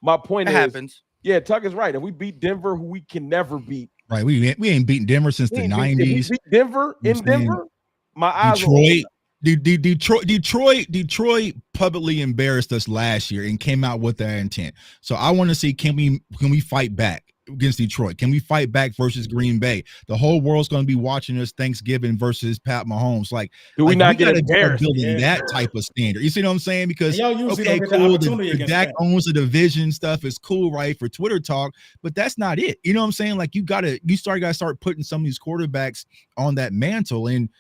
My point is, yeah, Tuck is right. If we beat Denver, who we can never beat. Right, we ain't beaten Denver since the 90s. We beat Denver in Denver. My eyes Detroit publicly embarrassed us last year and came out with that intent. So I want to see, can we fight back against Detroit? Can we fight back versus Green Bay? The whole world's going to be watching us Thanksgiving versus Pat Mahomes. Like, do we not get embarrassed? Building that type of standard. You see what I'm saying? Because okay, cool. The Dak owns the division stuff is cool, right, for Twitter talk, but that's not it. You know what I'm saying? Like, you gotta start putting some of these quarterbacks on that mantle. And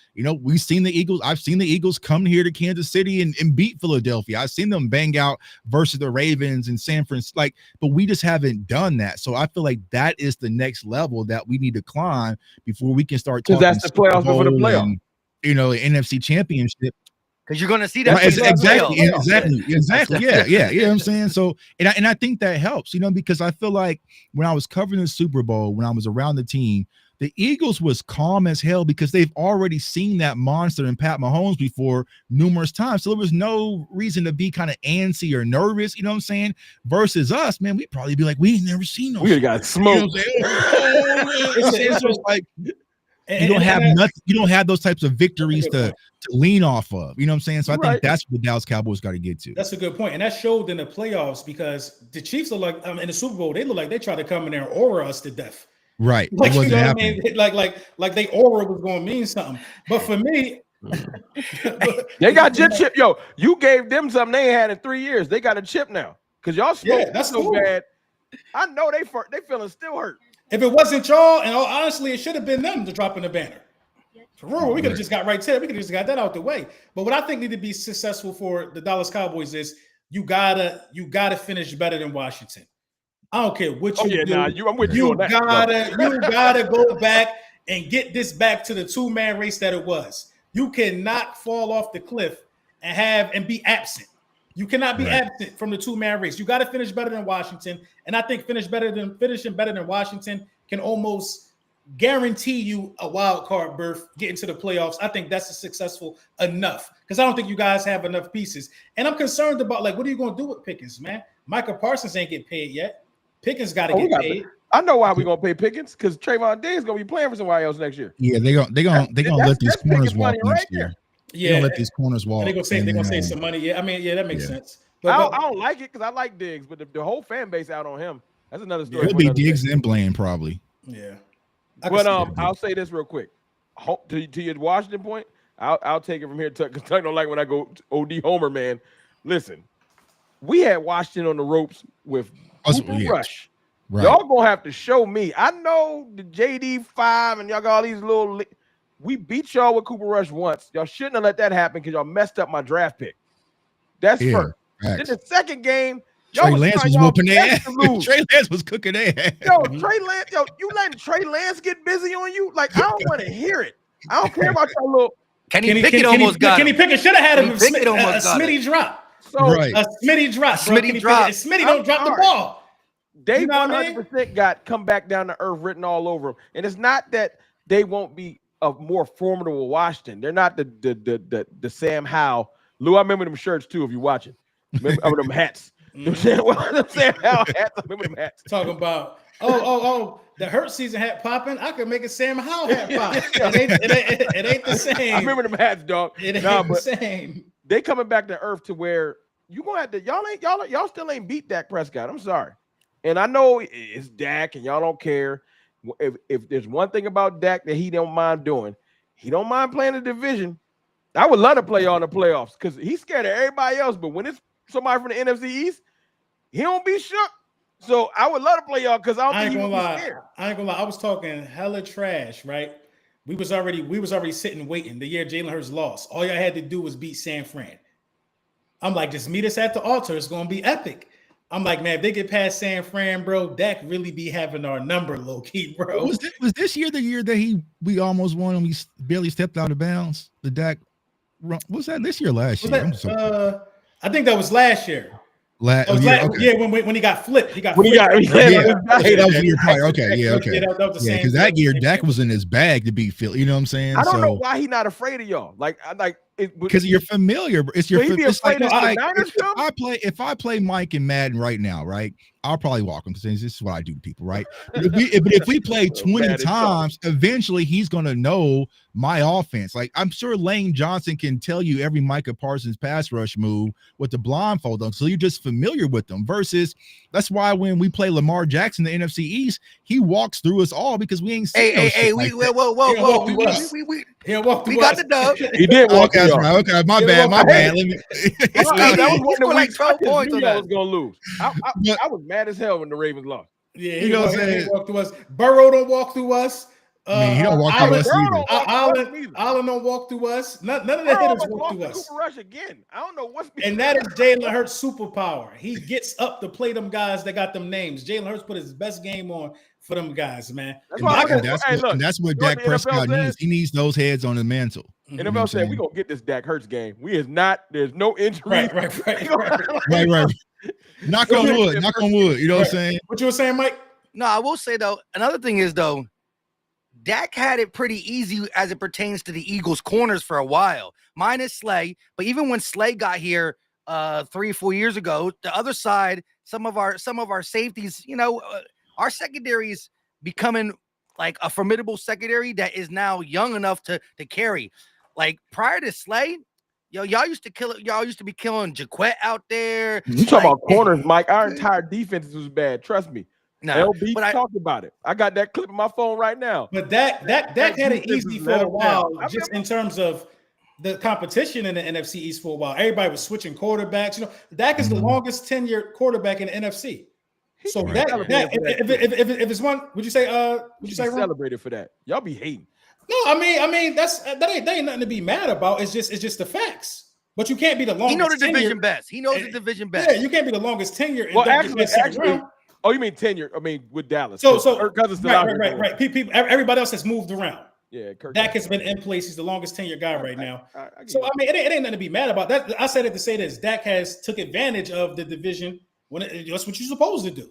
we've seen the Eagles. I've seen the Eagles come here to Kansas City and beat Philadelphia. I've seen them bang out versus the Ravens and San Francisco. Like, but we just haven't done that. So I feel like that is the next level that we need to climb before we can start talking. That's the playoffs before the playoff. And, NFC Championship. Because you're going to see that. Right, exactly. Yeah. You know what I'm saying? So, and I think that helps, because I feel like when I was covering the Super Bowl, when I was around the team, the Eagles was calm as hell because they've already seen that monster in Pat Mahomes before numerous times. So there was no reason to be kind of antsy or nervous, you know what I'm saying? Versus us, man, we'd probably be like, we ain't never seen no shit. We got smoked. It's just like you don't have nothing, you don't have those types of victories to lean off of. You know what I'm saying? So I think that's what the Dallas Cowboys got to get to. That's a good point. And that showed in the playoffs because the Chiefs look like in the Super Bowl, they look like they tried to come in there and aura us to death. Right. Like, you know what I mean? Like they aura was going to mean something. But for me, they got chip. Yo, you gave them something they ain't had in 3 years. They got a chip now. Because y'all that's so cool. bad. I know they feeling still hurt. If it wasn't y'all, and honestly, it should have been them to drop in the banner. For real, we could have just got right to it. We could have just got that out the way. But what I think need to be successful for the Dallas Cowboys is you gotta finish better than Washington. I don't care what you do. I'm with you on that. You gotta go back and get this back to the two-man race that it was. You cannot fall off the cliff and be absent. You cannot be absent from the two-man race. You got to finish better than Washington, and I think finishing better than Washington can almost guarantee you a wild card berth, get into the playoffs. I think that's successful enough because I don't think you guys have enough pieces. And I'm concerned about what are you going to do with Pickens, man? Michael Parsons ain't get paid yet. Pickens got to get paid. I know why we're gonna pay Pickens because Trayvon Diggs is gonna be playing for somebody else next year. Yeah, they're gonna let these corners walk next year. Yeah, they're gonna let these corners walk. They're gonna save some money. Yeah, I mean, that makes sense. But I don't like it because I like Diggs, but the whole fan base out on him. That's another story. It'll be Diggs and Blaine probably. Yeah. But I'll say this real quick. To your Washington point, I'll take it from here because I don't like when I go OD Homer, man. Listen, we had Washington on the ropes with Cooper Rush. Right. Y'all gonna have to show me. I know the JD5 and y'all got all these little. We beat y'all with Cooper Rush once. Y'all shouldn't have let that happen because y'all messed up my draft pick. That's first. Then the second game, Trey Lance was whooping their ass. Trey Lance was cooking their ass. Trey Lance, you letting Trey Lance get busy on you? Like, I don't want to hear it. I don't care about your little. Kenny Pickett almost got him. Kenny Pickett should have had him a Smitty drop. So a Smitty drop. Smitty don't drop the ball. They 100% got come back down to earth written all over them. And it's not that they won't be a more formidable Washington. They're not the Sam Howell. Lou, I remember them shirts too if you're watching. Remember them hats. Them Sam Howell hats. I remember them hats. Talking about the Hurt season hat popping. I could make a Sam Howell hat pop. It ain't the same. I remember them hats, dog. It ain't the same. They coming back to earth to where you gonna have to y'all still ain't beat Dak Prescott. I'm sorry. And I know it's Dak and y'all don't care. If there's one thing about Dak that he don't mind doing, he don't mind playing the division. I would love to play y'all in the playoffs because he's scared of everybody else. But when it's somebody from the NFC East, he don't be shook. So I would love to play y'all because I ain't gonna lie. I was talking hella trash, right? We was already sitting waiting the year Jalen Hurts lost. All y'all had to do was beat San Fran. I'm like, just meet us at the altar. It's gonna be epic. I'm like, man, if they get past San Fran, bro, Dak really be having our number low key, bro. Was this year the year that we almost won and we barely stepped out of bounds? The Dak, was that this year? Last year? I think that was last year. Okay. Yeah, when he got flipped, that was the year prior. Okay, yeah, okay. Yeah, because that year Dak was in his bag to beat Philly. You know what I'm saying? I don't know why he's not afraid of y'all. Because you're familiar. It's your. It's like if I play Mike and Madden right now, right? I'll probably walk him because this is what I do to people, right? But if we play 20 times, eventually he's gonna know my offense. Like I'm sure Lane Johnson can tell you every Micah Parsons pass rush move with the blindfold on, so you're just familiar with them. Versus that's why when we play Lamar Jackson, the NFC East, he walks through us all because we ain't seen whoa. We got the dub. He did walk. Okay, my bad. Let me. That was one of the weeks 12 points. I was gonna lose. I was mad as hell when the Ravens lost. Yeah, he walk through us. Burrow don't walk through us. He don't walk through us either. Allen don't walk through us. None of the hitters walk through us. Cooper Rush again. I don't know what's. And that is Jalen Hurts' superpower. He gets up to play them guys that got them names. Jalen Hurts put his best game on for them guys, man. That's what Dak Prescott needs. He needs those heads on the mantle. NFL said we're gonna get this Dak Hurts game. There's no injury. Right. Knock on wood. You know what I'm saying? What you were saying, Mike? No, I will say though, another thing is though, Dak had it pretty easy as it pertains to the Eagles corners for a while, minus Slay. But even when Slay got here 3 or 4 years ago, the other side, some of our safeties, our secondary is becoming like a formidable secondary that is now young enough to carry. Like prior to Slay, y'all used to be killing Jaquette out there. You talking about corners, Mike? Our entire defense was bad. Trust me. No, LB talked about it. I got that clip in my phone right now. But that had it easy for a while, just in terms of the competition in the NFC East for a while. Everybody was switching quarterbacks. Dak is the longest tenured quarterback in the NFC. So if it's one, would you say celebrated for that? Y'all be hating. No, I mean that ain't nothing to be mad about. It's just the facts. But you can't be the longest. He knows the division best. The division best. Yeah, you can't be the longest tenure. Well, actually. Oh, you mean tenure? I mean, with Dallas. So Kirk Cousins still out here. Right. Everybody else has moved around. Yeah, Dak has been in place. He's the longest tenured guy right now. So I mean, it ain't nothing to be mad about. That I said it to say this. Dak has took advantage of the division when that's what you're supposed to do.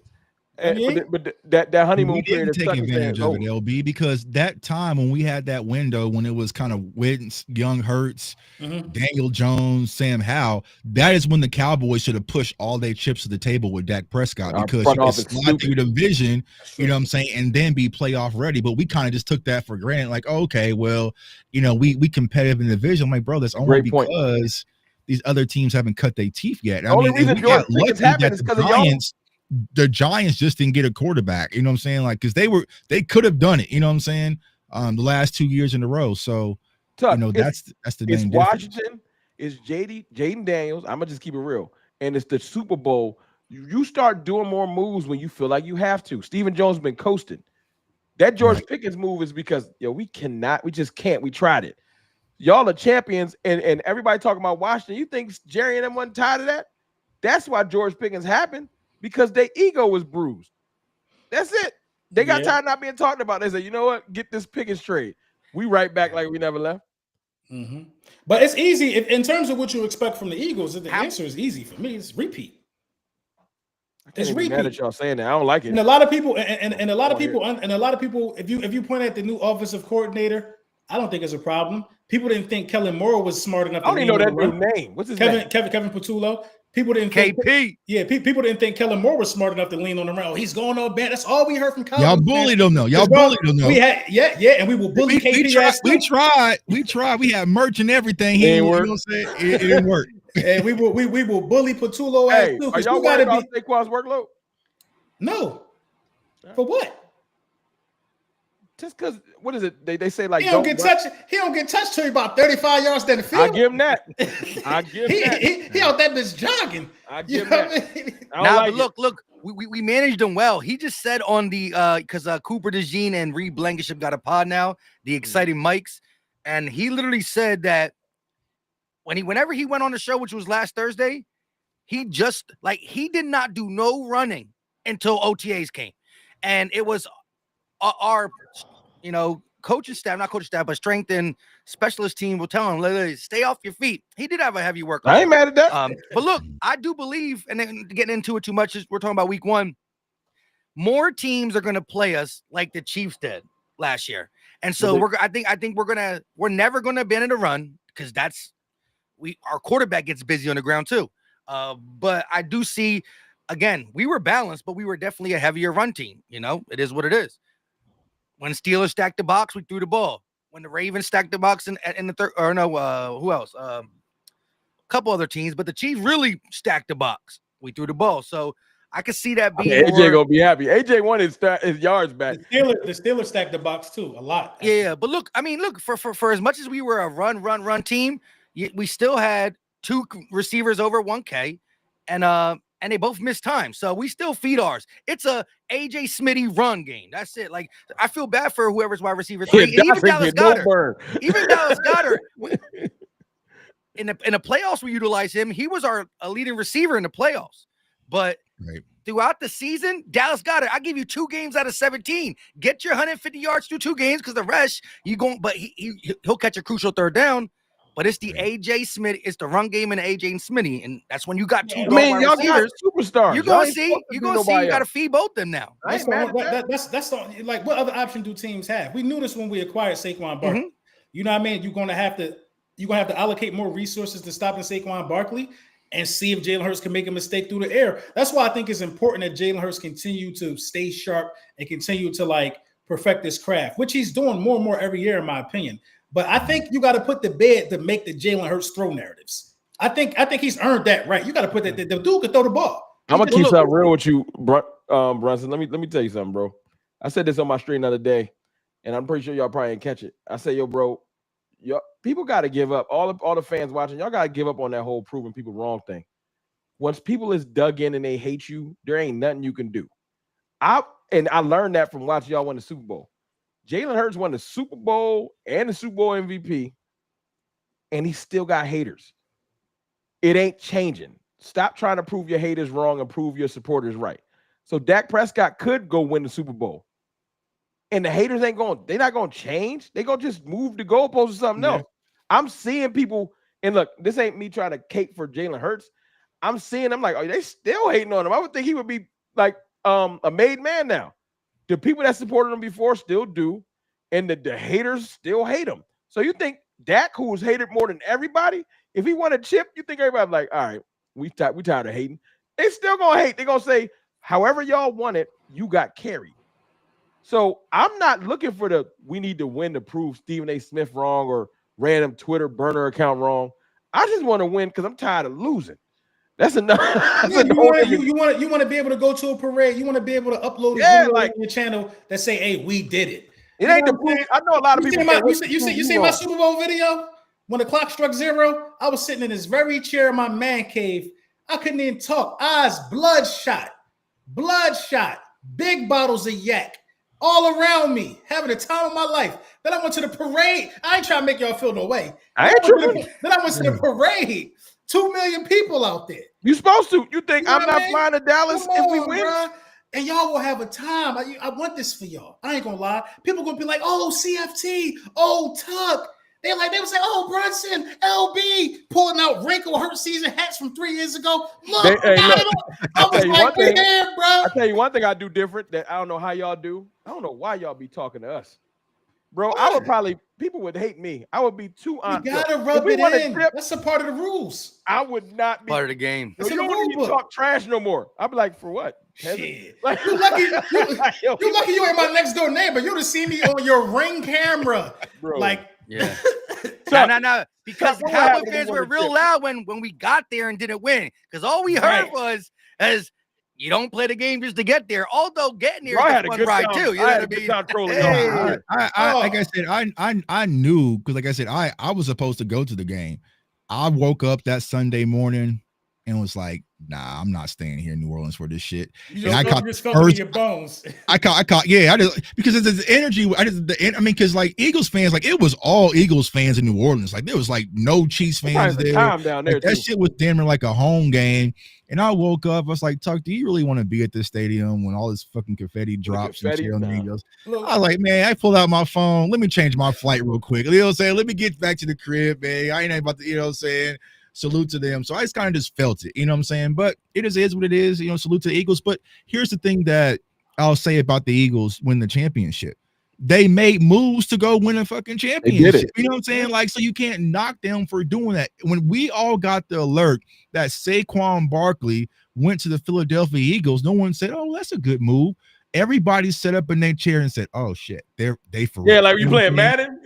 But that honeymoon we period didn't take advantage of it, LB, because that time when we had that window when it was kind of Wentz, Young Hurts, Daniel Jones, Sam Howell, that is when the Cowboys should have pushed all their chips to the table with Dak Prescott, because you could slide through the division, you know what I'm saying, and then be playoff ready. But we kind of just took that for granted, like, okay, well, you know, we competitive in the division. I'm like, bro, that's only because these other teams haven't cut their teeth yet. The only reason George Pickens happened is because of y'all. The Giants just didn't get a quarterback, you know what I'm saying? Like, because they could have done it, you know what I'm saying? The last 2 years in a row. So, you know, that's the main difference. Washington, it's Jaden Daniels. I'm gonna just keep it real, and it's the Super Bowl. You start doing more moves when you feel like you have to. Stephen Jones has been coasting. That George Pickens move is because we just can't. We tried it. Y'all are champions, and everybody talking about Washington. You think Jerry and them wasn't tired of that? That's why George Pickens happened. Because their ego was bruised. That's it. They got tired of not being talked about. They said, you know what? Get this Pickens trade. We right back like we never left. But it's easy. In terms of what you expect from the Eagles, the answer is easy for me. It's repeat. It's repeat. Mad at y'all saying that. I don't like it. And a lot of people, and a lot of people, if you point at the new offensive coordinator, I don't think it's a problem. People didn't think Kellen Moore was smart enough. I don't even know that dude's name. What's his name? Kevin Patullo. People didn't think people didn't think Kellen Moore was smart enough to lean on the round. He's going on bad. That's all we heard from Cowboys. Y'all bullied him though. Y'all bullied him though. We had and we will bully KP. We tried. We had merch and everything. He didn't work. You know what I'm saying? It didn't work. And we will bully Patullo ass too. Are y'all worried about Saquon's workload? No. For what? Just because, what is it? They say like he don't get touched. He don't get touched till about 35 yards down the field. I give him that. He out that bitch jogging. I give him that. I mean? Now, like look. We managed him well. He just said on the because Cooper DeJean and Reed Blankenship got a pod now, the exciting mics, and he literally said that whenever he went on the show, which was last Thursday, he did not do no running until OTAs came, and it was our coaching staff, not coaching staff, but strength and specialist team will tell him, stay off your feet. He did have a heavy workout. I ain't mad at that. But look, I do believe, and then getting into it too much, we're talking about week one, more teams are going to play us like the Chiefs did last year. And so I think we're never going to abandon the run, because our quarterback gets busy on the ground too. But I do see, again, we were balanced, but we were definitely a heavier run team. It is what it is. When Steelers stacked the box, we threw the ball. When the Ravens stacked the box in the third, who else? A couple other teams, but the Chiefs really stacked the box. We threw the ball. So I could see that being AJ gonna be happy. AJ wanted his yards back. The Steelers stacked the box too, a lot. Yeah, but look, for as much as we were a run team, we still had two receivers over 1K, and they both missed time. So we still feed ours. It's a AJ Smitty run game. That's it. Like, I feel bad for whoever's wide receiver 3. And even Dallas Goedert. In the playoffs, we utilized him. He was our leading receiver in the playoffs. But throughout the season, Dallas Goedert, I give you 2 games out of 17. Get your 150 yards through 2 games, because the rest but he'll catch a crucial third down. But it's the AJ Smith, it's the run game and AJ and Smitty, and that's when you got 2 wide receivers. Superstars. You're gonna see. You got to feed both them now. That's like, what other option do teams have? We knew this when we acquired Saquon Barkley. You know what I mean? You're gonna have to allocate more resources to stopping Saquon Barkley and see if Jalen Hurts can make a mistake through the air. That's why I think it's important that Jalen Hurts continue to stay sharp and continue to perfect his craft, which he's doing more and more every year, in my opinion. But I think you got to put the bed to make the Jalen Hurts throw narratives. I think he's earned that right. You got to put that. The dude can throw the ball. I'm gonna keep something real with you, Brunson. Let me tell you something, bro. I said this on my stream the other day, and I'm pretty sure y'all probably didn't catch it. I said, yo, bro, people got to give up. All the fans watching, y'all got to give up on that whole proving people wrong thing. Once people is dug in and they hate you, there ain't nothing you can do. I learned that from watching y'all win the Super Bowl. Jalen Hurts won the Super Bowl and the Super Bowl MVP, and he still got haters. It ain't changing. Stop trying to prove your haters wrong and prove your supporters right. So Dak Prescott could go win the Super Bowl, and the haters they're not going to change. They're going to just move the goalposts to something else. I'm seeing people, and look, this ain't me trying to cape for Jalen Hurts. I'm like, oh, they still hating on him. I would think he would be like a made man now. The people that supported him before still do, and the haters still hate him. So you think Dak, who was hated more than everybody, if he won a chip, you think everybody like, all right, we tired of hating. They still gonna hate. They're gonna say, however y'all want it, you got carried. So I'm not looking for we need to win to prove Stephen A. Smith wrong or random Twitter burner account wrong. I just want to win because I'm tired of losing. That's enough. You want to be able to go to a parade. You want to be able to upload a video on your channel that say, "Hey, we did it." It ain't the proof. I know a lot of people. You see my Super Bowl video when the clock struck 0. I was sitting in this very chair in my man cave. I couldn't even talk. Eyes bloodshot, big bottles of yak all around me, having the time of my life. Then I went to the parade. I ain't trying to make y'all feel no way. Then I went to the parade. 2 million people out there. You supposed to. You think I'm not flying to Dallas if we win? Bro. And y'all will have a time. I want this for y'all. I ain't gonna lie. People gonna be like, "Oh, CFT, oh Tuck." They would say, "Oh, Brunson, LB," pulling out wrinkle hurt season hats from 3 years ago. Look, I was like, "We here, bro." I tell you one thing I do different that I don't know how y'all do. I don't know why y'all be talking to us, bro. What? I would probably. People would hate me. I would be too honest. You gotta rub it in. That's a part of the rules. I would not be part of the game. You don't even talk trash no more. I'd be like, for what? Shit. Like, you lucky you ain't my next door neighbor. You'd have seen me on your Ring camera. Bro. Like, yeah. No. Because Cowboy fans were real loud when we got there and didn't win. Because all we heard was you don't play the game just to get there. Although getting there is a fun ride too. You know what I mean? Like I said, I knew because, like I said, I was supposed to go to the game. I woke up that Sunday morning and was like, "Nah, I'm not staying here in New Orleans for this shit." And I caught your bones. I caught, yeah. I just because it's the energy. Because like Eagles fans, like it was all Eagles fans in New Orleans. Like there was like no Chiefs fans there. Down there like, that shit was damn near like a home game. And I woke up, I was like, "Tuck, do you really want to be at this stadium when all this fucking confetti drops and shit on the Eagles?" I was like, "Man, I pulled out my phone. Let me change my flight real quick. You know what I'm saying? Let me get back to the crib, man. I ain't about to, you know what I'm saying? Salute to them." So I just kind of just felt it, you know what I'm saying? But it is what it is, you know, salute to the Eagles. But here's the thing that I'll say about the Eagles win the championship. They made moves to go win a fucking championship. You know what I'm saying? Like, so you can't knock them for doing that. When we all got the alert that Saquon Barkley went to the Philadelphia Eagles, no one said, "Oh, that's a good move." Everybody sat up in their chair and said, "Oh shit, they for real." Yeah, like you playing Madden.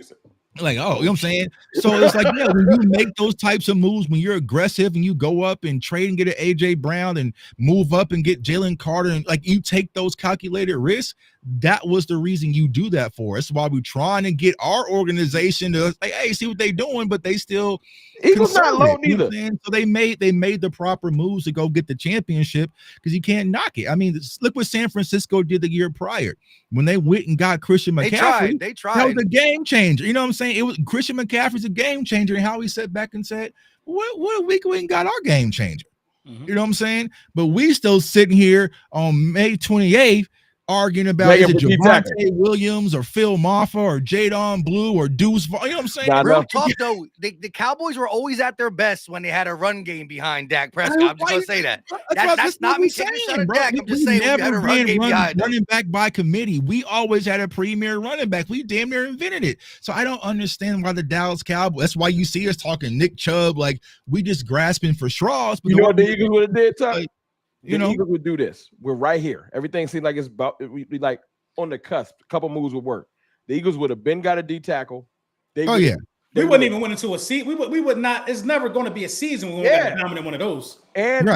Like, oh, you know what I'm saying? So it's like, yeah, when you make those types of moves, when you're aggressive and you go up and trade and get an AJ Brown and move up and get Jalen Carter, and like you take those calculated risks, that was the reason you do that for. That's why we're trying to get our organization to like, hey, see what they're doing, but they still Eagles not low neither. You know, so they made the proper moves to go get the championship because you can't knock it. I mean, look what San Francisco did the year prior when they went and got Christian McCaffrey. They tried. That was a game changer. You know what I'm saying? It was Christian McCaffrey's a game changer, and how he sat back and said, "What a week we ain't got our game changer." You know what I'm saying? But we still sitting here on May 28th arguing about is it Javonte Williams or Phil Maffa or Jadon Blue or Deuce. You know what I'm saying? Real talk though, the Cowboys were always at their best when they had a run game behind Dak Prescott. I'm just gonna say that. That's not me taking a shot at Dak. I'm just saying we had a run game behind running back by committee. We always had a premier running back. We damn near invented it. So I don't understand why the Dallas Cowboys. That's why you see us talking Nick Chubb like we just grasping for straws. But you know what the Eagles would have did, Tuck? You know, Eagles would do this. We're right here. Everything seems like it's about we like on the cusp. A couple moves would work. The Eagles would have been got a D tackle. We wouldn't even win into a season. We would not. It's never going to be a season when we got to dominate one of those. And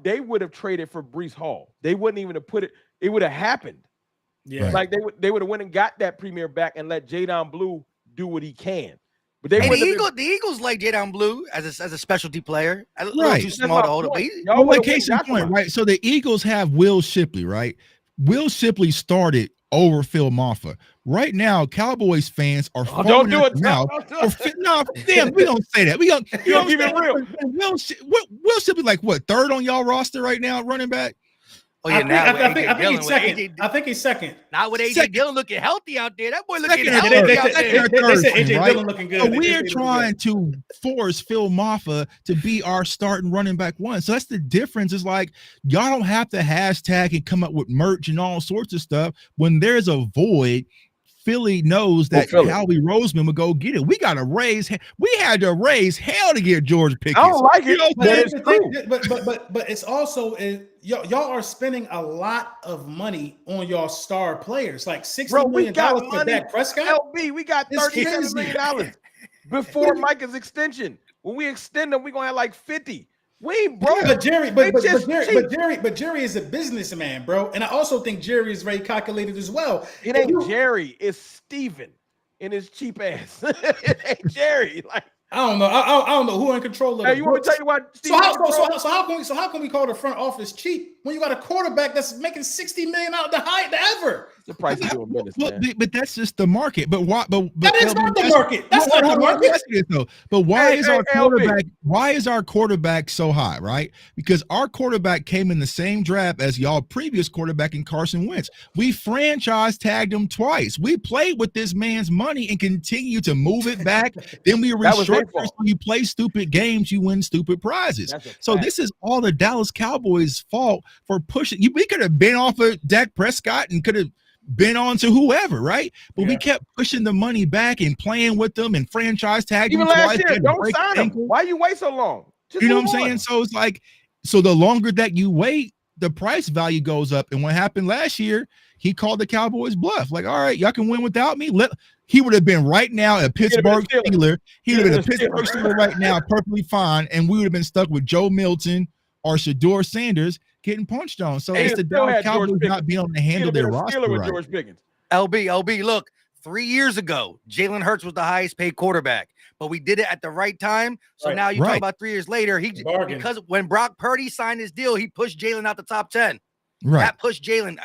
they would have traded for Breece Hall. They wouldn't even have put it. It would have happened. Yeah, like they would have went and got that premier back and let Jadon Blue do what he can. But the Eagles like Jadon Blue as a specialty player. A little too small to hold up. Well, like case in point, right? So the Eagles have Will Shipley, right? Will Shipley started over Phil Maffa. Right now, Cowboys fans are don't do it. No, damn, we don't say that. We don't keep it real. Will Shipley like what, third on y'all roster right now, running back? Oh yeah, now I think he's second. I think he's second. Not with AJ Dillon looking healthy out there. That boy looking healthy out there. They said AJ Dillon looking good. So we're trying to force Phil Maffa to be our starting running back one. So that's the difference. Is like y'all don't have to hashtag and come up with merch and all sorts of stuff. When there's a void, Philly knows that Howie Roseman would go get it. We got to raise. We had to raise hell to get George Pickens. I don't like it, but it's also y'all are spending a lot of money on y'all star players, like $60 million for Dak Prescott. LB, we got $37 million before Micah's extension. When we extend them, we're gonna have like 50. We ain't broke. But Jerry is a businessman, bro. And I also think Jerry is very calculated as well. It ain't Jerry, it's Steven and his cheap ass. It ain't Jerry. Like I don't know. I don't know who in control of it. You want to tell you what? So how can we call the front office cheap when you got a quarterback that's making $60 million out the height ever? The price of doing business, man. But that's just the market. But why? But that is not the market. That's not the market. But why is our quarterback? Why is our quarterback so high? Right? Because our quarterback came in the same draft as y'all previous quarterback in Carson Wentz. We franchise tagged him twice. We played with this man's money and continue to move it back. Then we restructure. So you play stupid games, you win stupid prizes. So this is all the Dallas Cowboys' fault for pushing. We could have been off of Dak Prescott and could have been on to whoever, right? But we kept pushing the money back and playing with them and franchise tagging. Even last year, don't sign him. Why you wait so long? Just you know what I'm saying? So it's like, so the longer that you wait, the price value goes up. And what happened last year, he called the Cowboys bluff. Like, all right, y'all can win without me. He would have been right now a Pittsburgh Steeler. He would have been a Pittsburgh Steeler right now, perfectly fine. And we would have been stuck with Joe Milton or Shador Sanders getting punched on. So it's the Dallas Cowboys not being able to handle their roster right. George Pickens. LB, look, 3 years ago, Jalen Hurts was the highest paid quarterback, but we did it at the right time. So now you talk about 3 years later, because when Brock Purdy signed his deal, he pushed Jalen out the top 10. Right. That pushed Jalen.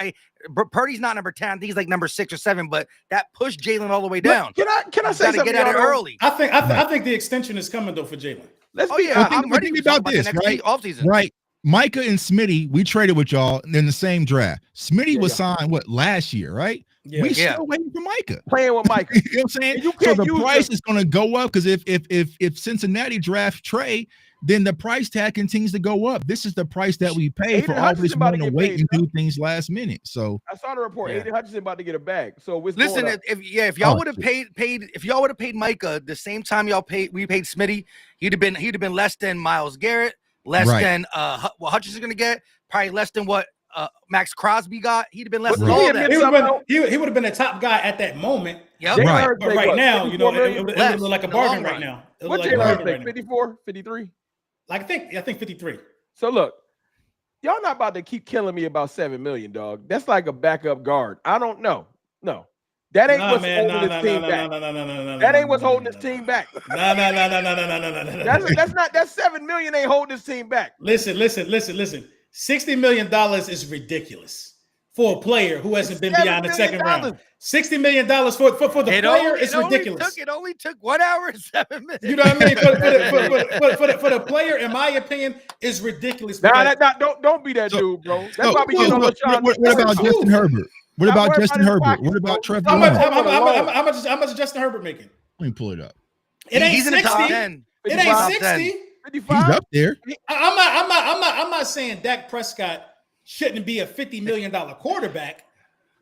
Purdy's not number 10. I think he's like number 6 or 7, but that pushed Jalen all the way down. Can I say something? Get at it early. I think the extension is coming though for Jalen. I'm ready about this, right? Offseason. Right. Micah and Smitty, we traded with y'all in the same draft. Smitty was signed last year, right? Yeah. We still waiting for Micah. Playing with Micah. You know what I'm saying? So the price is going to go up because if Cincinnati drafts Trey, then the price tag continues to go up. This is the price that we pay for all this money to wait and do things last minute. So I saw the report. Aiden Hutchinson about to get a bag. So listen, if y'all would have paid Micah the same time we paid Smitty, he'd have been less than Myles Garrett, less than what Hutchinson's gonna get, probably less than what Max Crosby got. He'd have been less than all that. He would have been a top guy at that moment. Yep. But right now, it would look like a bargain right now. What Jalen think? 54, 53? Like I think 53. So look, y'all not about to keep killing me about $7 million, dog. That's like a backup guard. I don't know. No. That ain't what's holding this team back. That ain't what's holding this team back. No. That's $7 million ain't holding this team back. Listen. $60 million is ridiculous for a player who hasn't been beyond the second round. $60 million for the player is ridiculous. It only took 1 hour and 7 minutes. You know what I mean? For the player, in my opinion, is ridiculous. Don't be that dude, bro. That's why we get on the shot. What about Justin Herbert? What about Justin Herbert? What about Trevor Lawrence? How much is Justin Herbert making? Let me pull it up. It ain't He's 60. In the top 10. It ain't 60. 55? He's up there. I'm not saying Dak Prescott shouldn't be a $50 million quarterback,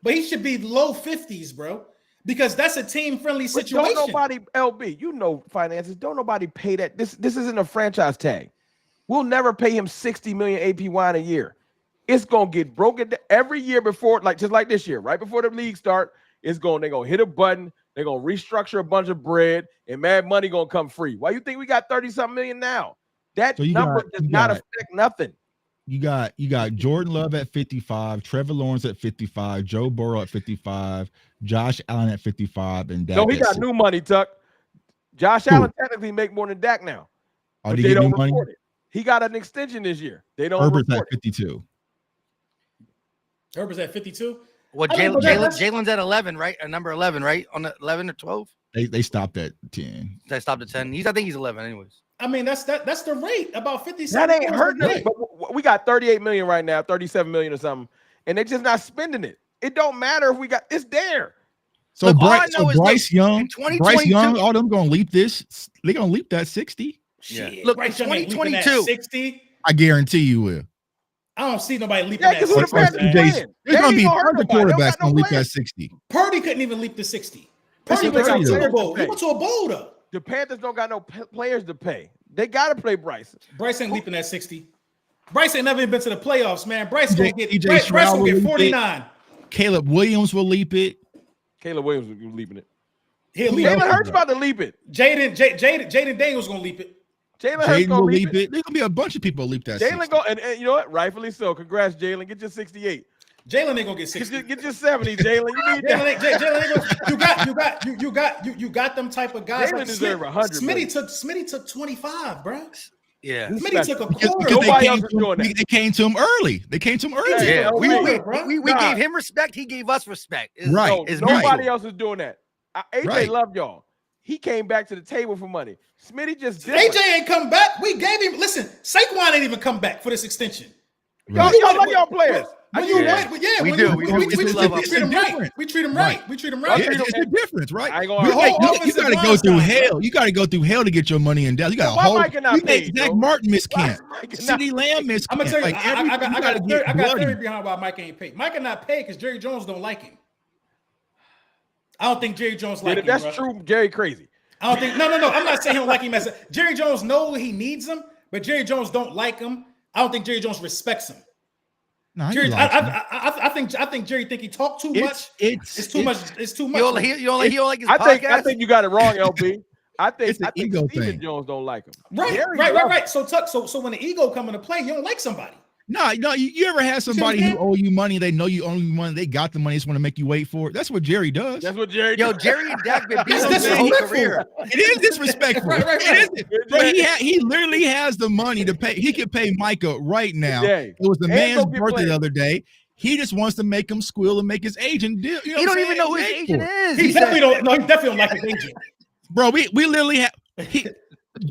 but he should be low 50s, bro, because that's a team-friendly situation. Don't nobody, LB, you know finances. Don't nobody pay that. This isn't a franchise tag. We'll never pay him $60 million APY in a year. It's gonna get broken every year before, just like this year, right before the league start. They're gonna hit a button. They're gonna restructure a bunch of bread, and mad money gonna come free. Why you think we got 30-something million now? That number does not affect nothing. You got Jordan Love at 55, Trevor Lawrence at 55, Joe Burrow at 55, Josh Allen at 55, and Dak. No, he got new money, Tuck. Josh Allen technically make more than Dak now. Oh, they don't report it. He got an extension this year. They don't. Herbert's at 52. Herbert's at 52. Well, Jalen's at 11, right? Number 11, right? On the 11 or 12. They stopped at 10. They stopped at 10. I think he's 11, anyways. I mean, that's the rate. About 50 That cents. ain't hurting us. But we got 38 million right now, 37 million or something, and they're just not spending it. It don't matter if we got it's there. So Look, Bryce Young, all them gonna leap this. They're gonna leap that 60. Yeah. Shit, Look, Bryce Young ain't leaping that 60. I guarantee you will. I don't see nobody leaping that 60. There's gonna be other quarterbacks gonna leap that 60. Purdy couldn't even leap the 60. Purdy went to a Super Bowl. He went to a bowl though. The Panthers don't got no players to pay. They gotta play Bryce. Bryce ain't leaping that 60. Bryce ain't never even been to the playoffs, man. Bryce gonna get 49. Caleb Williams will leap it. Caleb Williams will be leaping it. Jalen Hurts about to leap it. Jaden Daniels gonna leap it. Jalen Hurts gonna leap it. There's gonna be a bunch of people leap that. Jalen go and you know what? Rightfully so. Congrats, Jalen. Get your 68. Jalen ain't gonna get 60. Get your 70, Jalen. You need Jalen you got them type of guys. Jalen deserve 100. Smitty took 25, bro. Yeah, Smitty took a quarter. Nobody else is doing that. They came to him early. Yeah, we gave him respect. He gave us respect. Nobody else is doing that. AJ loved y'all. He came back to the table for money. Smitty just did. AJ ain't come back. We gave him. Listen, Saquon ain't even come back for this extension. Y'all love y'all players. We treat him right. We treat him right. It's a difference, right? You gotta go through hell. You gotta go through hell to get your money in Dallas. You got a whole. You make Zach Martin miss camp. CeeDee Lamb miss camp. I'm gonna tell you, I got theory behind why Mike ain't paid. Mike cannot pay because Jerry Jones don't like him. I don't think Jerry Jones like him. If that's true, Jerry crazy. I don't think. No. I'm not saying he don't like him. Jerry Jones knows he needs him, but Jerry Jones don't like him. I don't think Jerry Jones respects him. No, I think Jerry think he talked too much. It's too much. It's too much. You don't like his podcast? I think you got it wrong, LB. I think ego Steven thing. Jones don't like him. Right. So when the ego come into play, you don't like somebody. No. You ever had somebody who owe you money? They know you owe you money. They got the money. Just want to make you wait for it. That's what Jerry does. That's what Jerry. Jerry and Dak been beating his whole career. It is disrespectful. Right. It is. Bro, he literally has the money to pay. He could pay Micah right now. It was the man's birthday the other day. He just wants to make him squeal and make his agent deal. You know he don't even know who his agent is. He definitely don't. No, he definitely don't like his agent. Bro, we literally have.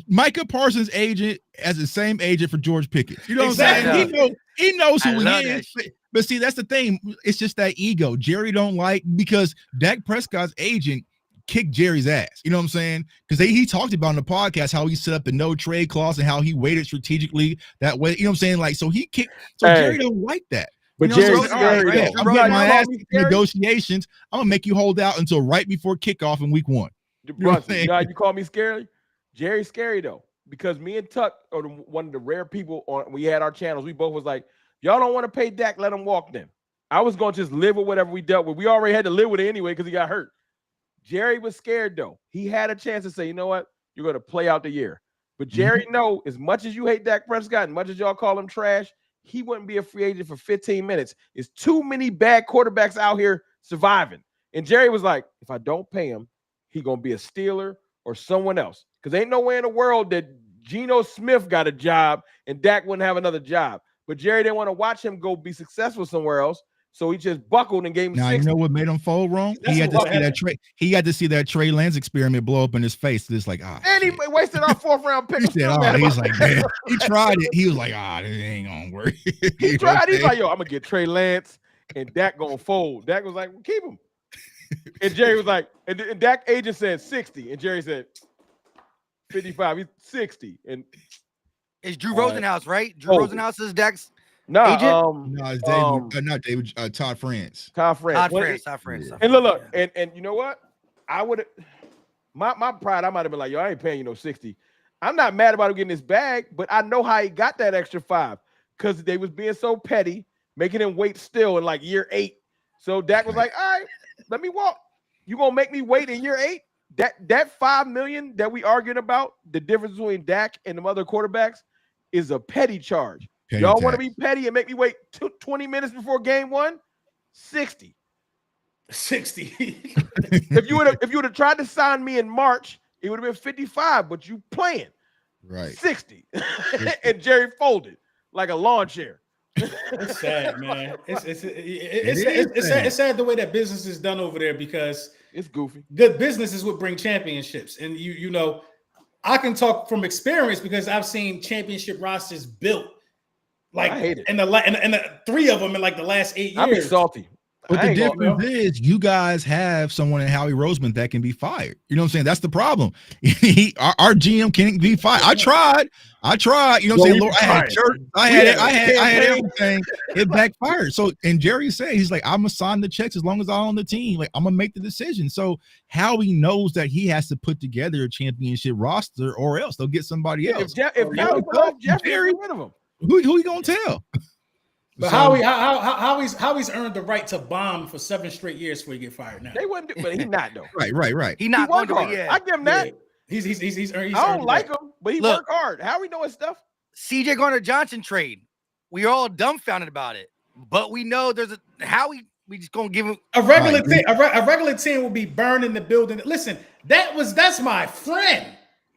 Micah Parsons' agent as the same agent for George Pickens. You know what I'm saying? He knows who he is. But see, that's the thing. It's just that ego. Jerry don't like because Dak Prescott's agent kicked Jerry's ass. You know what I'm saying? Because he talked about on the podcast how he set up the no trade clause and how he waited strategically that way. You know what I'm saying? Like, so he kicked. So Jerry don't like that. But Jerry's scary. I'm getting my ass in negotiations. I'm gonna make you hold out until right before kickoff in week 1. You call me scary? Jerry's scary though, because me and Tuck are one of the rare people on. We had our channels. We both was like, y'all don't want to pay Dak, let him walk then. I was gonna just live with whatever we dealt with. We already had to live with it anyway because he got hurt. Jerry was scared though. He had a chance to say, you know what, you're gonna play out the year. But Jerry know as much as you hate Dak Prescott, and much as y'all call him trash, he wouldn't be a free agent for 15 minutes. It's too many bad quarterbacks out here surviving. And Jerry was like, if I don't pay him, he gonna be a Steeler or someone else. Because ain't no way in the world that Geno Smith got a job and Dak wouldn't have another job. But Jerry didn't want to watch him go be successful somewhere else. So he just buckled and gave him 60. You know what made him fold wrong? He had to see that Trey Lance experiment blow up in his face. It's like, and he wasted our 4th round pick. He's like, man. He tried it. He was like, this ain't gonna work. He tried. He's like, yo, I'm gonna get Trey Lance and Dak gonna fold. Dak was like, well, keep him. And Jerry was like, and Dak agent said 60, and Jerry said 55. He's 60. And it's Drew Rosenhaus, right? Drew Rosenhaus is Dak's agent? No, it's David, not David, Todd France. Todd France. And look, and you know what? I would my pride, I might have been like, yo, I ain't paying you no 60. I'm not mad about him getting his bag, but I know how he got that extra 5 because they was being so petty, making him wait still in like year 8. So Dak was like, all right, let me walk. You gonna make me wait in year 8? That $5 million that we arguing about, the difference between Dak and the other quarterbacks is a petty charge. Y'all want to be petty and make me wait 20 minutes before game 1? 60. If you would have tried to sign me in March, it would have been 55, but you playing. Right. 60. And Jerry folded like a lawn chair. It's sad, man. It's sad the way that business is done over there because it's goofy. Good business is what bring championships. And you know, I can talk from experience because I've seen championship rosters built like in the 3 of them in like the last 8 years. I'll be salty. But the difference is you guys have someone in Howie Roseman that can be fired. You know what I'm saying? That's the problem. Our GM can't be fired. I tried. You know what I'm saying? Lord, I had church. I had everything. It backfired. So, and Jerry said, he's like, I'm going to sign the checks as long as I'm on the team. Like, I'm going to make the decision. So Howie knows that he has to put together a championship roster or else they'll get somebody else. If Jerry, who you going to tell? But Howie's earned the right to bomb for 7 straight years before he get fired. Now they wouldn't, but he's not though. Right. He not going to. I give him that. Yeah. He's earned. I don't like him, but he worked hard. Howie know his stuff. CJ Gardner-Johnson trade. We are all dumbfounded about it, but we know there's a Howie. We just gonna give him a regular team. A regular team will be burning the building. Listen, that's my friend.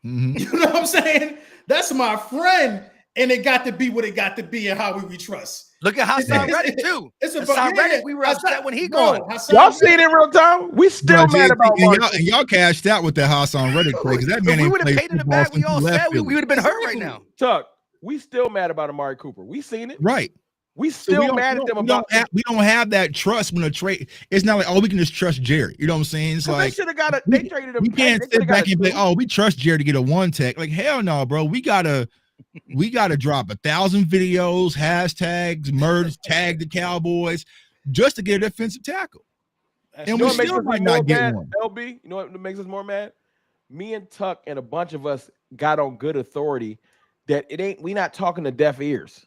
Mm-hmm. You know what I'm saying? That's my friend, and it got to be what it got to be, and Howie we trust. Look at Hassan Reddick too. Hassan Reddick, we were upset when he gone. Y'all seen it in real time? We still mad about y'all cashed out with that Hassan Reddick play because that man we would have paid in the back. We all said we would have been hurt right now. Tuck, we still mad about Amari Cooper. We seen it. Right. We still mad at them about we don't have that trust when a trade. It's not like, we can just trust Jerry. You know what I'm saying? It's like they should have got they traded him. We can't sit back and be like, we trust Jerry to get a 1 tech. Like, hell no, bro. We gotta drop 1,000 videos, hashtags, merge, tag the Cowboys just to get an offensive tackle. And we still might not get one. LB, you know what makes us more mad? Me and Tuck and a bunch of us got on good authority that we not talking to deaf ears.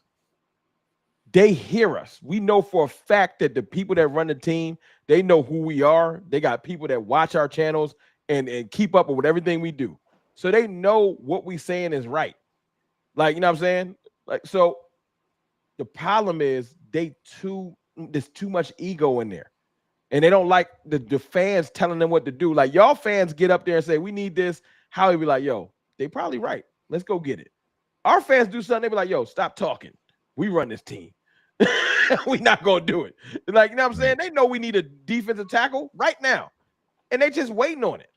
They hear us. We know for a fact that the people that run the team, they know who we are. They got people that watch our channels and keep up with everything we do. So they know what we saying is right. Like, you know what I'm saying? Like, so the problem is there's too much ego in there. And they don't like the fans telling them what to do. Like, y'all fans get up there and say, we need this. Howie be like, yo, they probably right. Let's go get it. Our fans do something. They be like, yo, stop talking. We run this team. We not going to do it. Like, you know what I'm saying? They know we need a defensive tackle right now. And they just waiting on it.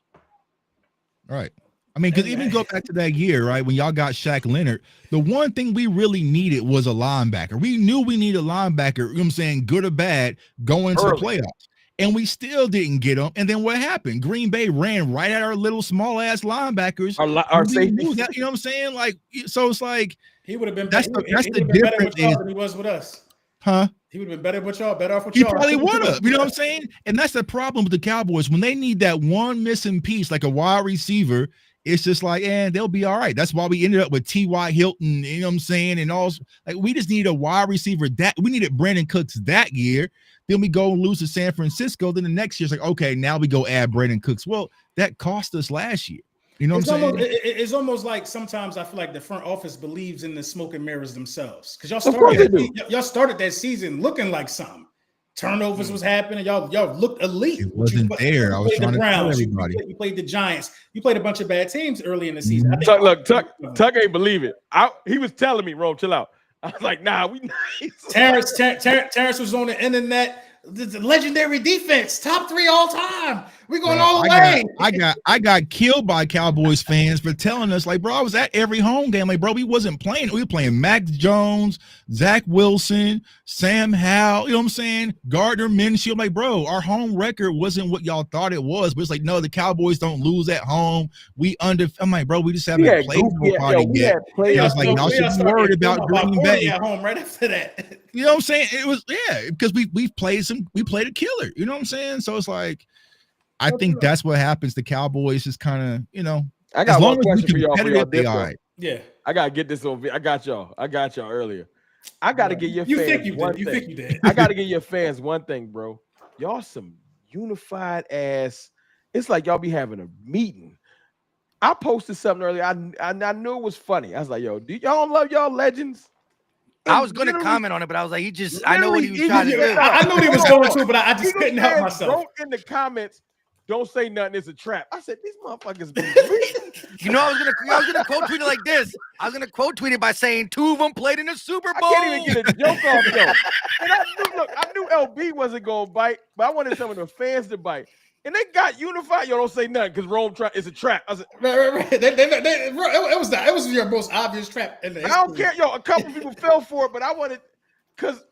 Right. I mean, because even go back to that year, right, when y'all got Shaq Leonard, the one thing we really needed was a linebacker. We knew we needed a linebacker, you know what I'm saying, good or bad, going to the playoffs. And we still didn't get them. And then what happened? Green Bay ran right at our little small-ass linebackers. Our safety. You know what I'm saying? Like, so it's like he would have been that's the difference than he was with us. Huh? He would have been better with y'all, better off with y'all. He probably would have. You know what I'm saying? And that's the problem with the Cowboys. When they need that one missing piece, like a wide receiver, it's just like, they'll be all right. That's why we ended up with T.Y. Hilton, you know what I'm saying? And also, like, we just need a wide receiver. We needed Brandon Cooks that year. Then we go and lose to San Francisco. Then the next year, it's like, okay, now we go add Brandon Cooks. Well, that cost us last year. You know what I'm saying? It's almost like sometimes I feel like the front office believes in the smoke and mirrors themselves. Because y'all started that season looking like something. Turnovers was happening. Y'all looked elite. It wasn't there. I was trying to tell everybody. You played the Giants. You played a bunch of bad teams early in the season. Tuck ain't believe it. He was telling me, Rome, chill out. I was like, nah, we nice. Terrence was on the internet. The legendary defense, top 3 all time. We're going all the way. I got killed by Cowboys fans for telling us, like, bro, I was at every home game. Like, bro, we wasn't playing. We were playing Max Jones, Zach Wilson, Sam Howell, you know what I'm saying? Gardner Minshew. I'm like, bro, our home record wasn't what y'all thought it was. But it's like, no, the Cowboys don't lose at home. I'm like, bro, we just haven't played nobody yet. I was like, y'all should be worried about Green Bay at home right after that. You know what I'm saying? It was, because we played a killer. You know what I'm saying? So it's like, I think that's what happens. The Cowboys is kind of, you know, I got one question for y'all. Right. Yeah, I gotta get this on. I got y'all earlier. I gotta get your fans. You think you did? I gotta get your fans one thing, bro. Y'all some unified ass. It's like y'all be having a meeting. I posted something earlier. I knew it was funny. I was like, yo, do y'all love y'all legends? I was going to comment on it, but I was like, I know what he was trying to do. I knew he was going to, but I just couldn't help myself. Wrote in the comments, don't say nothing, it's a trap. I said, these motherfuckers. You know, I was gonna quote tweet it like this. I was gonna quote tweet it by saying 2 of them played in the Super Bowl. I can't even get a joke off, though. And I knew LB wasn't gonna bite, but I wanted some of the fans to bite. and they got unified. You don't say nothing because Rome it's a trap. I said, right. It was your most obvious trap in the history. I don't care. A couple people fell for it, but I wanted because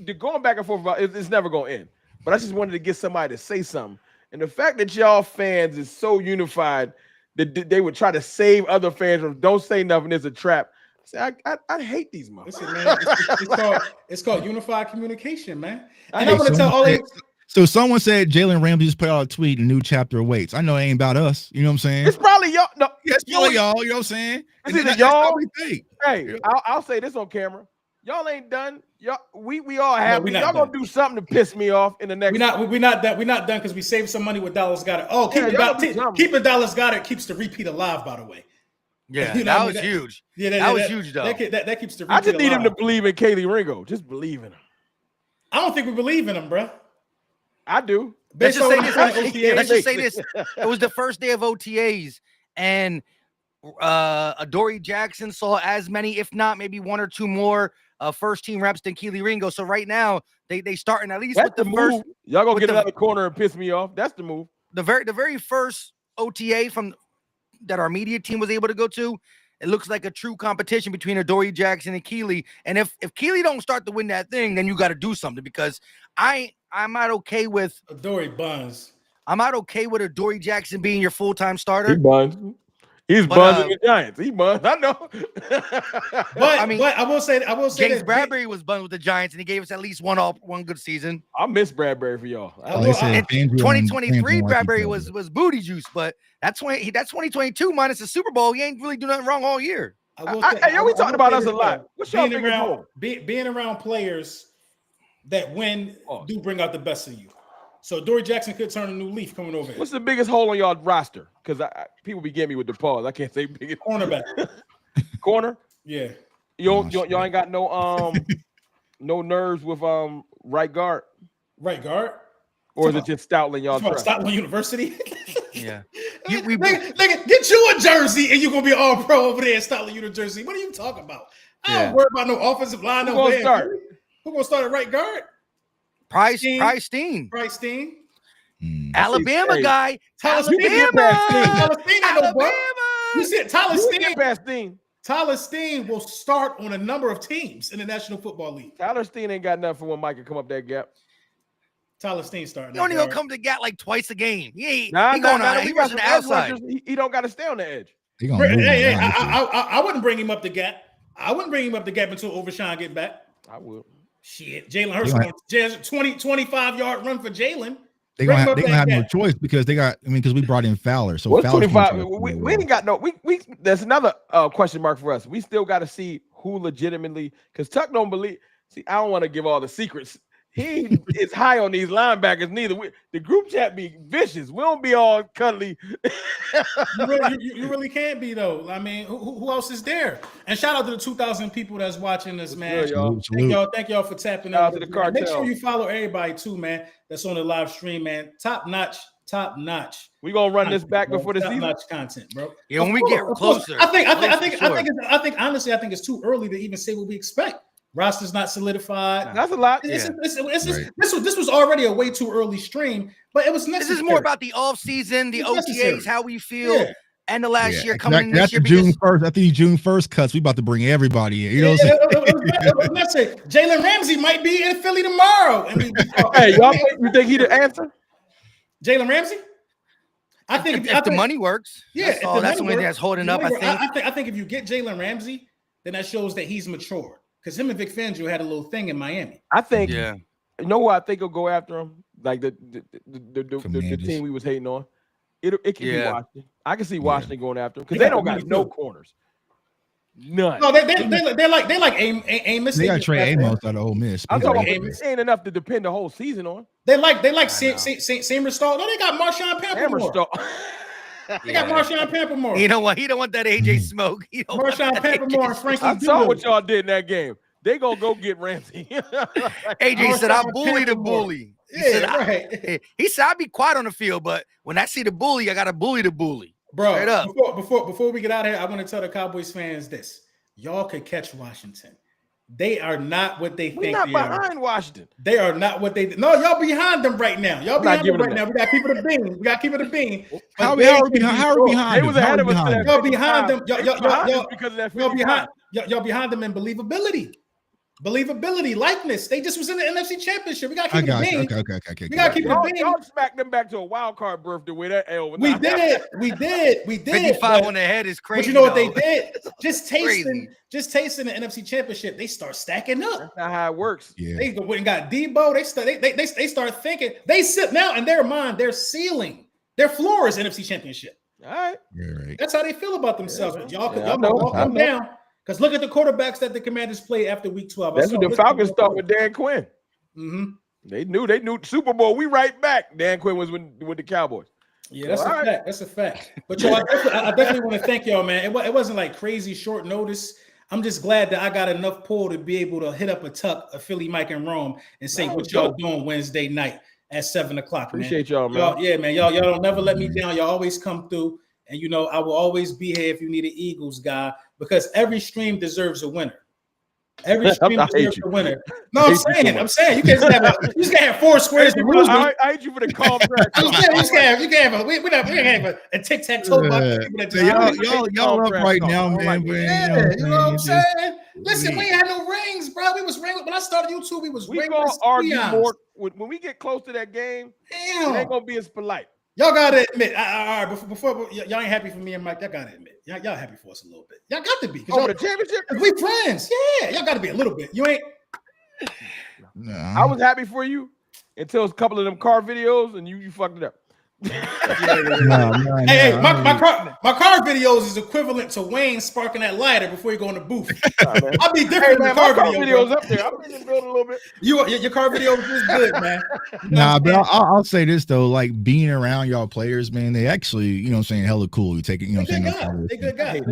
the going back and forth about it's never gonna end. But I just wanted to get somebody to say something. And the fact that y'all fans is so unified that they would try to save other fans from don't say nothing is a trap. I hate these motherfuckers. Man, it's called unified communication, man. And I'm gonna tell all of you. So someone said Jalen Ramsey just put out a tweet, a new chapter awaits. I know it ain't about us. You know what I'm saying? It's probably y'all. No, it's probably y'all. You know what I'm saying? It's either y'all. Hey, I'll say this on camera. Y'all ain't done. Y'all, we all happy. Y'all gonna do something to piss me off in the next. We're not done because we saved some money with Dallas Goedert. Oh, keeping Dallas Goedert keeps the repeat alive. By the way. Yeah, that was huge. Yeah, that was huge though. That keeps the repeat I just need alive. him to believe in Kaylee Ringo. Just believe in him. I don't think we believe in him, bro. I do. Let's just say this. It was the first day of OTAs, and Adoree Jackson saw as many, if not maybe one or two more first team reps than Keely Ringo. So right now they starting at least with the first. Y'all gonna get another corner and piss me off. That's the move. The very first OTA from that our media team was able to go to. It looks like a true competition between Adoree Jackson and Keely. And if Keely don't start to win that thing, then you got to do something because I'm not okay with Adoree buns. I'm not okay with Adoree Jackson being your full-time starter. He buns. He's buzzing the Giants. He buns. I know. but I will say James Bradbury was bunned with the Giants, and he gave us at least one good season. I miss Bradbury for y'all. 2023, Bradbury was booty juice, but that's 2022 minus the Super Bowl. He ain't really doing nothing wrong all year. We talking about us a lot. What's y'all being around players that win do bring out the best of you. So Adoree Jackson could turn a new leaf coming over here. What's the biggest hole on y'all roster? Because people be getting me with the pause. I can't say biggest. Cornerback. Corner? Yeah. Y'all ain't got no no nerves with right guard. Right guard? Or is it just Stoutland y'all trust? Stoutland University? Yeah. Nigga, get you a jersey and you're gonna be all pro over there at Stoutland University. What are you talking about? I don't worry about no offensive line. Who gonna start? Who gonna start at right guard? Price Steen. Alabama guy. Alabama. You said Tyler Steen. Tyler Steen will start on a number of teams in the National Football League. Tyler Steen ain't got nothing for when Mike can come up that gap. Tyler Steen starting. He don't even come to gap like twice a game. He runs on the outside. He don't got to stay on the edge. I wouldn't bring him up the gap. I wouldn't bring him up the gap until Overshawn get back. I would. Shit, Jalen Hurts 25-yard run for Jalen. They're gonna have no choice because because we brought in Fowler. So Fowler's 25. We ain't got no. We there's another question mark for us. We still got to see who legitimately, because Tuck don't believe. See, I don't want to give all the secrets. He is high on these linebackers. Neither the group chat be vicious. We don't be all cuddly. you really can't be though. I mean, who else is there? And shout out to the 2,000 people that's watching this, man. Thank y'all for tapping out to the cartel. Make sure you follow everybody too, man. That's on the live stream, man. Top notch. We gonna run this back before the season. Top notch content, bro. Yeah, when we get closer. I think honestly, I think it's too early to even say what we expect. Roster's not solidified. That's a lot. This was already a way too early stream, but it was necessary. This is more about the offseason, the OTAs, how we feel, and the last year coming in this year. June 1st. After the June 1st cuts, we about to bring everybody in. You know what I'm saying? Jalen Ramsey might be in Philly tomorrow. Hey, y'all you think he the answer? Jalen Ramsey? I think if the money works. Yeah, that's the only thing that's holding up. I think if you get Jalen Ramsey, then that shows that he's matured. Because him and Vic Fangio had a little thing in Miami. I think, you know who I think will go after him? Like the team we was hating on. It can be Washington. I can see Washington going after him because they don't got no corners. None. No, they're like Amos. They got Trey Amos out of Ole Miss. I'm talking about Amos. Ain't enough to depend the whole season on. They like Seymour Stall. No, they got Marshawn Pamplemore. They got Marshawn Pamplemore. You know what? He don't want that AJ smoke. Marshawn Pamplemore and Frankie. I saw what y'all did in that game. They gonna go get Ramsey. AJ said, "I'll bully the bully." He said, "I'll be quiet on the field, but when I see the bully, I gotta bully the bully." Bro, before we get out of here, I want to tell the Cowboys fans this: y'all could catch Washington They are not what they think. We're not behind Washington. They are not what they. No, y'all behind them right now. Y'all behind them right now. We got to keep it a bean. We got to keep it a bean. How are we behind? How are we behind? They was ahead of us. Y'all behind them. Y'all behind them in believability. Believability, likeness. They just was in the NFC Championship. We got to keep it a bean. Okay. We got to keep it a bean. Y'all smacked them back to a wild card berth to win that L. We did. 55 on their head is crazy. But you know what they did? Just tasting the NFC Championship. They start stacking up. That's not how it works. Yeah. They went and got Debo. They start thinking. They sit now in their mind. Their ceiling, their floor is NFC Championship. All right. Yeah, right. That's how they feel about themselves. But y'all walk them down. Because look at the quarterbacks that the Commanders played after week 12. That's what the Falcons thought with Dan Quinn. Mm-hmm. They knew Super Bowl. We right back. Dan Quinn was with the Cowboys. Yeah, that's a fact. That's a fact. But I definitely want to thank y'all, man. It wasn't like crazy short notice. I'm just glad that I got enough pull to be able to hit up a Philly Mike and Rome and say what y'all doing Wednesday night at 7:00. Appreciate y'all, man. Y'all don't never let me down. Y'all always come through. And I will always be here if you need an Eagles guy, because every stream deserves a winner. Every stream deserves a winner. No, I'm saying you can't have 4 squares to lose. I hate you for the call. You can't have a tic-tac-toe. Y'all up right now, man. You know what I'm saying? Listen, we ain't had no rings, bro. We was ring when I started YouTube. We gonna argue more when we get close to that game. Damn, it ain't gonna be as polite. Y'all gotta admit, all right, before y'all ain't happy for me and Mike. Y'all gotta admit, y'all happy for us a little bit. Y'all got to be. Over the championship, we friends. Yeah, y'all gotta be a little bit. You ain't. No. I was happy for you until a couple of them car videos, and you fucked it up. Hey, my car videos is equivalent to Wayne sparking that lighter before you go in the booth. I'll be different than car videos up there. I'm in the building a little bit. Your car videos is good, man. But I'll say this though, like being around y'all players, man, they actually, you know what I'm saying, hella cool. You take it, you know what I'm saying? They good guys.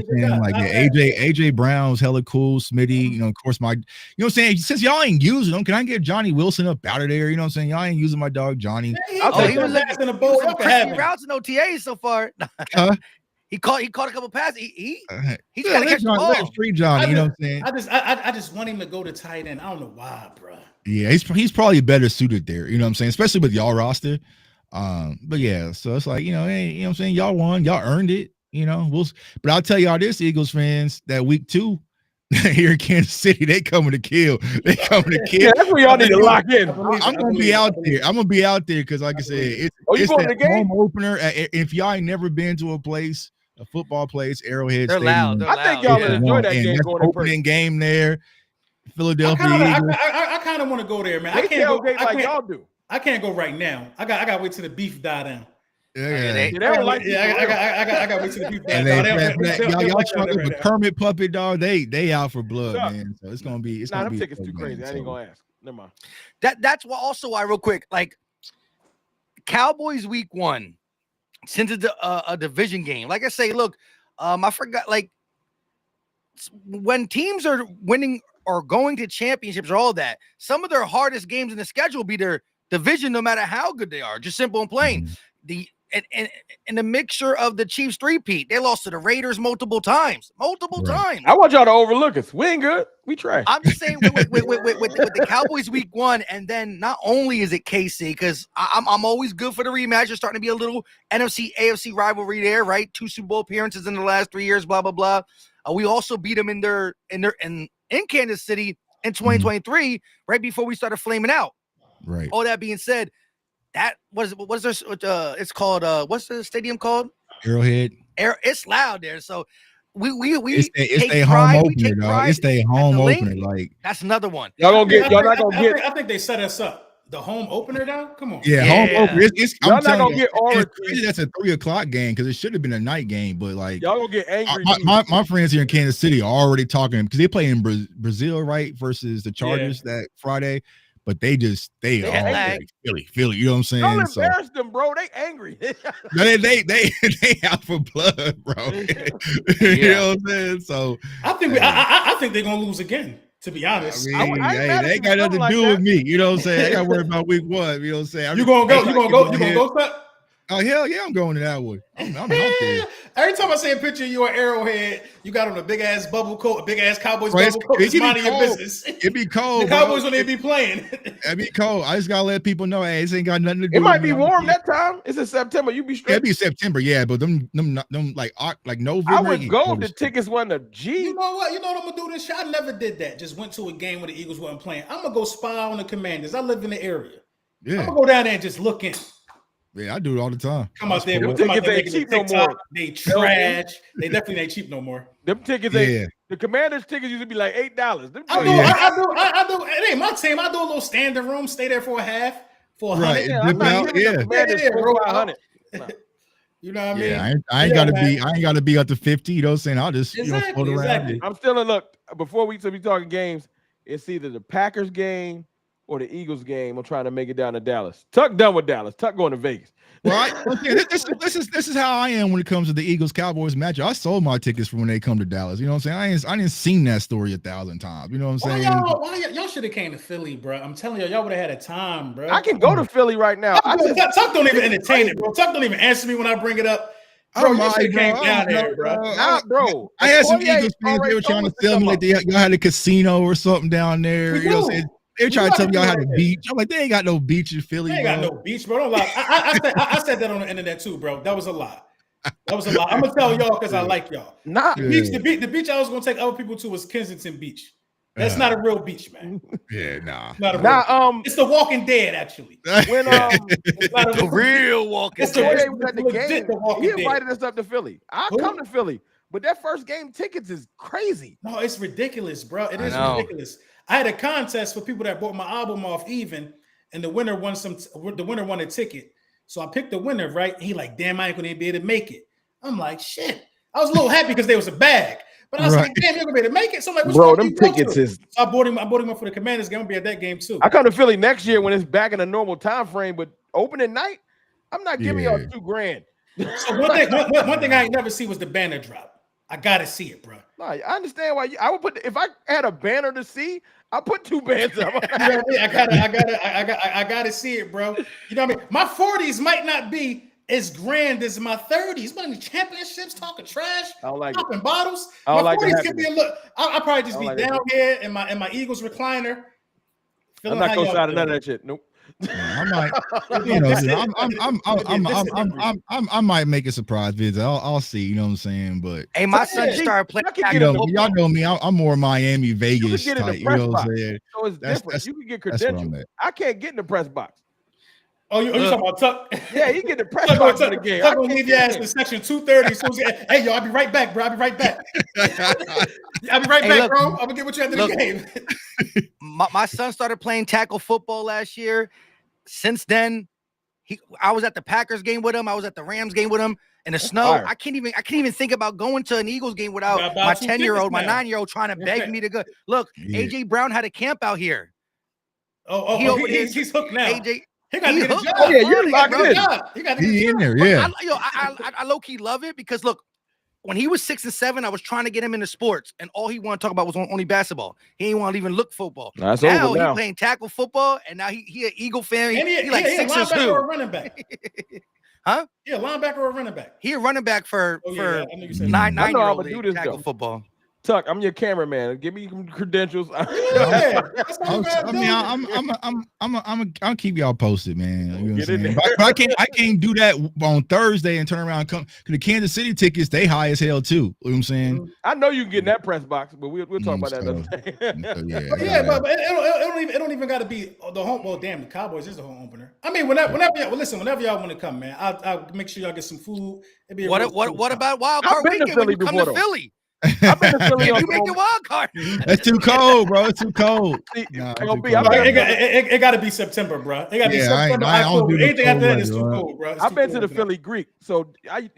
Like AJ Brown's hella cool, Smitty, of course you know what I'm saying? Since y'all ain't using them, can I get Johnny Wilson up out of there? You know what I'm saying? Y'all ain't using my dog Johnny. He was last in the bowl. Routes and OTAs so far. He caught a couple passes. He's got to catch the ball. Free Johnny, you know what I'm saying? I just want him to go to tight end. I don't know why, bro. Yeah, he's probably better suited there. You know what I'm saying? Especially with y'all roster. But yeah, so it's like, hey, you know what I'm saying? Y'all won, y'all earned it. But I'll tell y'all this, Eagles fans, that week 2 here in Kansas City, they coming to kill. They coming to kill. Yeah, that's where y'all need to lock in. I'm gonna be out there. I'm gonna be out there because, like I said, it's that home opener. If y'all ain't never been to a football place, Arrowhead They're Stadium. loud. I think y'all will enjoy that game. Going opening game there, Philadelphia. I kind of want to go there, man. I can't go like y'all do. I can't go right now. I got to wait till the beef die down. I got to wait till the beef die down. Y'all struggling with Kermit Puppet, dog. They out for blood, man. So it's gonna be. Them tickets too crazy. I ain't gonna ask. Never mind. That's what also why real quick, like Cowboys week 1, since it's a division game. Like I say, look, I forgot, like when teams are winning or going to championships or all that, some of their hardest games in the schedule will be their division, no matter how good they are. Just simple and plain. And the mixture of the Chiefs three-peat, they lost to the Raiders multiple times. I want y'all to overlook us. We ain't good. We try. I'm just saying with the Cowboys week 1, and then not only is it KC, because I'm always good for the rematch. There's starting to be a little NFC AFC rivalry there, right? 2 Super Bowl appearances in the last 3 years, blah blah blah. We also beat them in Kansas City in 2023, right before we started flaming out. Right. All that being said, it's called what's the stadium called? Arrowhead. It's loud there, so we it's their home opener, dog. It's their home opener. Like that's another one. Y'all not gonna get. I think they set us up. The home opener now? Come on. Yeah, home opener. Y'all not gonna get orange. That's a 3:00 game because it should have been a night game, but like y'all gonna get angry. My friends here in Kansas City are already talking because they play in Brazil, right, versus the Chargers that Friday. But they are like Philly. You know what I'm saying? Don't embarrass them, bro. They angry. they out for blood, bro. You know what I'm saying? So I think they're gonna lose again. To be honest, they ain't got nothing to do with me. You know what I'm saying? I got to worry about week 1. You know what I'm saying? You gonna go? You gonna go? Cut? Oh hell yeah, I'm going to that one. I'm out there. Every time I see a picture of you at Arrowhead, you got on a big ass bubble coat, a big ass Cowboys bubble coat. It's minding your business. It'd be cold. The Cowboys when they be playing. It'd be cold. I just gotta let people know, hey, this ain't got nothing to do. It might be warm that time. It's in September. You be straight. It'd be September, yeah. But them like November. I would go if the tickets wasn't a G. You know what? You know what I'm gonna do this year? I never did that. Just went to a game where the Eagles wasn't playing. I'm gonna go spy on the Commanders. I live in the area. Yeah. I'm gonna go down there and just look in. Yeah, I do it all the time. Come out there. Them tickets ain't cheap no more. They trash. They definitely ain't cheap no more. Them tickets ain't. The Commanders tickets used to be like $8. I do. It ain't my team. I do a little standing room. Stay there for a half. For $100. You know what I mean? Yeah, I ain't gotta be up to 50. You know what I'm saying? I'll just float around. I'm still in look. Before we be talking games, it's either the Packers game or the Eagles game. I'm trying to make it down to Dallas. Tuck done with Dallas. Tuck going to Vegas. Well, this is how I am when it comes to the Eagles Cowboys match. I sold my tickets for when they come to Dallas. You know what I'm saying? I didn't seen that story 1,000 times. You know what I'm saying? Y'all should have came to Philly, bro. I'm telling y'all would have had a time, bro. I can go to Philly right now. Tuck don't even entertain it, bro. Tuck don't even answer me when I bring it up. Bro, you should have came down there, bro. Bro. I had some Eagles fans. They were trying to tell me that y'all had a casino or something down there. You know what I'm saying? They're trying to tell me y'all had a beach. I'm like, they ain't got no beach in Philly. They ain't got no beach, bro. Don't lie. I said that on the internet too, bro. That was a lie. I'm gonna tell y'all because I like y'all. The beach I was gonna take other people to was Kensington Beach. That's not a real beach, man. Yeah, nah. Not a real it's the Walking Dead, actually. When it's not the real Walking Dead. Was at the game. He invited us up to Philly. I'll come to Philly, but that first game tickets is crazy. No, it's ridiculous, bro. It is ridiculous. I had a contest for people that bought my album off even, and the winner won a ticket. So I picked the winner, right? And he like, damn, I ain't gonna be able to make it. I'm like, shit. I was a little happy because there was a bag, but I was like, damn, you're gonna be able to make it. So I'm like, bro, them tickets is. So I bought him up for the Commanders game. I'm gonna be at that game too. I come to Philly next year when it's back in a normal time frame, but opening night, I'm not giving y'all $2,000. So one thing I ain't never see was the banner drop. I gotta see it, bro. No, I understand why I would put. If I had a banner to see, I put 2 bands up. I gotta see it, bro. You know what I mean? My 40s might not be as grand as my 30s, but in the championships, talking trash, popping bottles. My 40s could be a look. I'll probably just be down here in my Eagles recliner. I'm not gonna side of none of that shit. Nope. I might, I might make a surprise visit. I'll see. You know what I'm saying? But hey, my son started playing. Y'all know me. I'm more Miami, Vegas type. You know what I'm saying? So it's different. You can get credentials. I can't get in the press box. Oh, you talking about Tuck? Yeah, he get the press box in the game. Tuck gonna leave your ass in section 230. So hey, yo, I'll be right back, bro. I'll be right back. Bro. I'm gonna get what you after the game. My son started playing tackle football last year. Since then, I was at the Packers game with him. I was at the Rams game with him. In the snow, I can't even think about going to an Eagles game without my 10-year-old, my 9-year-old trying to beg me to go. Look, AJ Brown had a camp out here. He's hooked now. AJ, he got to get a job. Oh, yeah, you're locked in. He got to get in there, yeah. I low-key love it because, look, when he was 6 and 7, I was trying to get him into sports, and all he wanted to talk about was only basketball. He didn't want to even look football. Now he's playing tackle football, and now he an Eagle fan. He like 6 and 2. Or a running back. Huh? Yeah, linebacker or running back. He a running back for 9-year-old tackle football. Tuck, I'm your cameraman. Give me some credentials. I'll keep y'all posted, man. You know what I'm saying? But I can't do that on Thursday and turn around and come. The Kansas City tickets, they high as hell too. You know what I'm saying? I know you can get in that press box, but we'll talk about that another day. But it don't even got to be the home. Well, damn, the Cowboys is the home opener. I mean, whenever y'all want to come, man, I'll make sure y'all get some food. What about Wild Card Weekend when you come to Philly? I've been to Philly. You make the wild card. That's too cold, bro. It's too cold. It got to be September, bro. It got to be September. Anything after that is too cold, bro. I've been to the Philly Greek, so I'm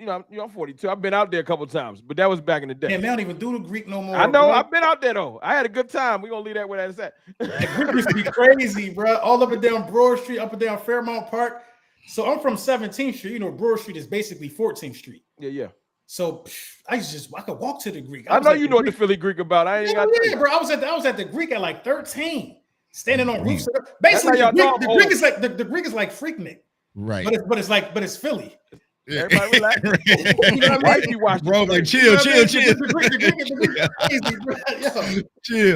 42. I've been out there a couple times, but that was back in the day. Man, they don't even do the Greek no more. I know. Bro. I've been out there though. I had a good time. We're gonna leave that where that's at. The Greek used to be crazy, bro. All up and down Broad Street, up and down Fairmount Park. So I'm from 17th Street. You know, Broad Street is basically 14th Street. Yeah. So I could walk to the Greek. I know you know what the Philly Greek about. I ain't got bro. I was at the Greek at like 13, standing on roofs. Basically, the Greek is like Freaknik. Right. But it's Philly. Everybody relax. You know what I mean? Bro, like chill. Chill.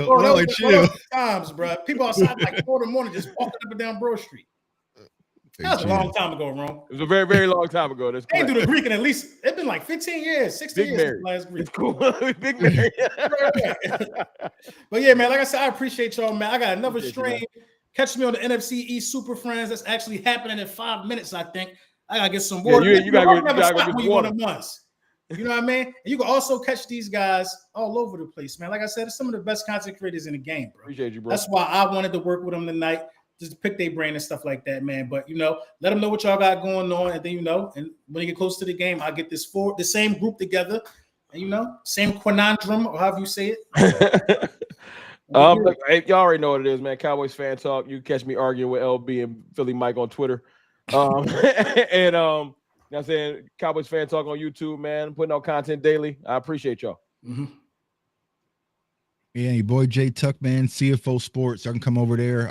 Bro, like chill. Times, bro. People outside like 4 in the morning just walking up and down Broad Street. That was a long time ago, Rome. It was a very, very long time ago. That's they do the Greek in at least it's been like 15 years, 16 Big years Mary. since the last Greek. It's cool. Big Mary. But yeah, man, like I said, I appreciate y'all, man. I got another stream. You, catch me on the NFC East Super Friends. That's actually happening in 5 minutes, I think. I gotta get some water. You gotta go get water. You know what I mean? And you can also catch these guys all over the place, man. Like I said, it's some of the best content creators in the game, bro. Appreciate you, bro. That's why I wanted to work with them tonight, just to pick their brain and stuff like that, man. But let them know what y'all got going on, and then and when you get close to the game, I'll get the same group together, and same conundrum, or however you say it. Look, y'all already know what it is, man. Cowboys fan talk. You catch me arguing with LB and Philly Mike on Twitter. And you know what I'm saying, Cowboys fan talk on YouTube, man. Putting out content daily. I appreciate y'all. Mm-hmm. Yeah, your boy Jay Tuck, man, CFO Sports. I can come over there,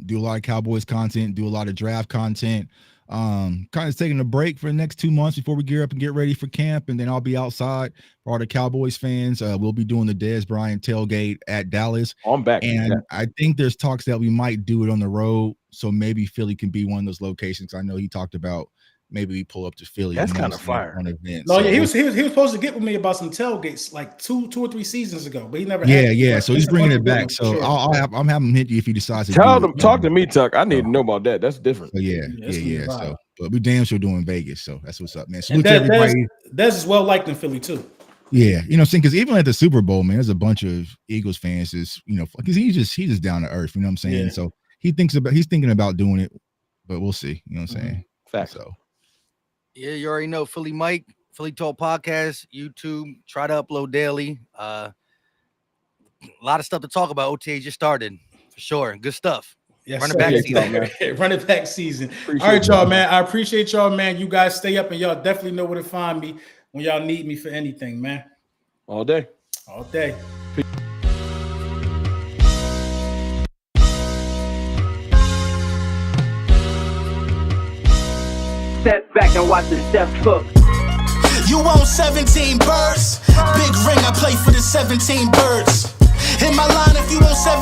do a lot of Cowboys content, do a lot of draft content. Kind of taking a break for the next 2 months before we gear up and get ready for camp, and then I'll be outside for all the Cowboys fans. We'll be doing the Dez Bryant tailgate at Dallas. I'm back, and I think there's talks that we might do it on the road, so maybe Philly can be one of those locations. I know he talked about maybe we pull up to Philly. That's kind of fire. On events. No, yeah, he was supposed to get with me about some tailgates like two or three seasons ago, but he never. Yeah. So he's bringing it back. So sure. I'm having him hit you if he decides to. Talk to me, Tuck. I need to know about that. That's different. So yeah. So, but we damn sure doing Vegas. So that's what's up, man. So Dez is well liked in Philly too. Yeah, because even at the Super Bowl, man, there's a bunch of Eagles fans. Because he's just down to earth. You know what I'm saying? Yeah. So he's thinking about doing it, but we'll see. You know what I'm saying? Facts. So. Yeah, you already know Philly Mike, Philly Talk Podcast, YouTube. Try to upload daily. A lot of stuff to talk about. OTA just started for sure. Good stuff. Yes, running back season, man. Running back season. All right, y'all, man. I appreciate y'all, man. You guys stay up, and y'all definitely know where to find me when y'all need me for anything, man. All day. All day. Step back and watch the chef cook. You own 17 birds. Big ring, I play for the 17 birds. In my line, if you own 17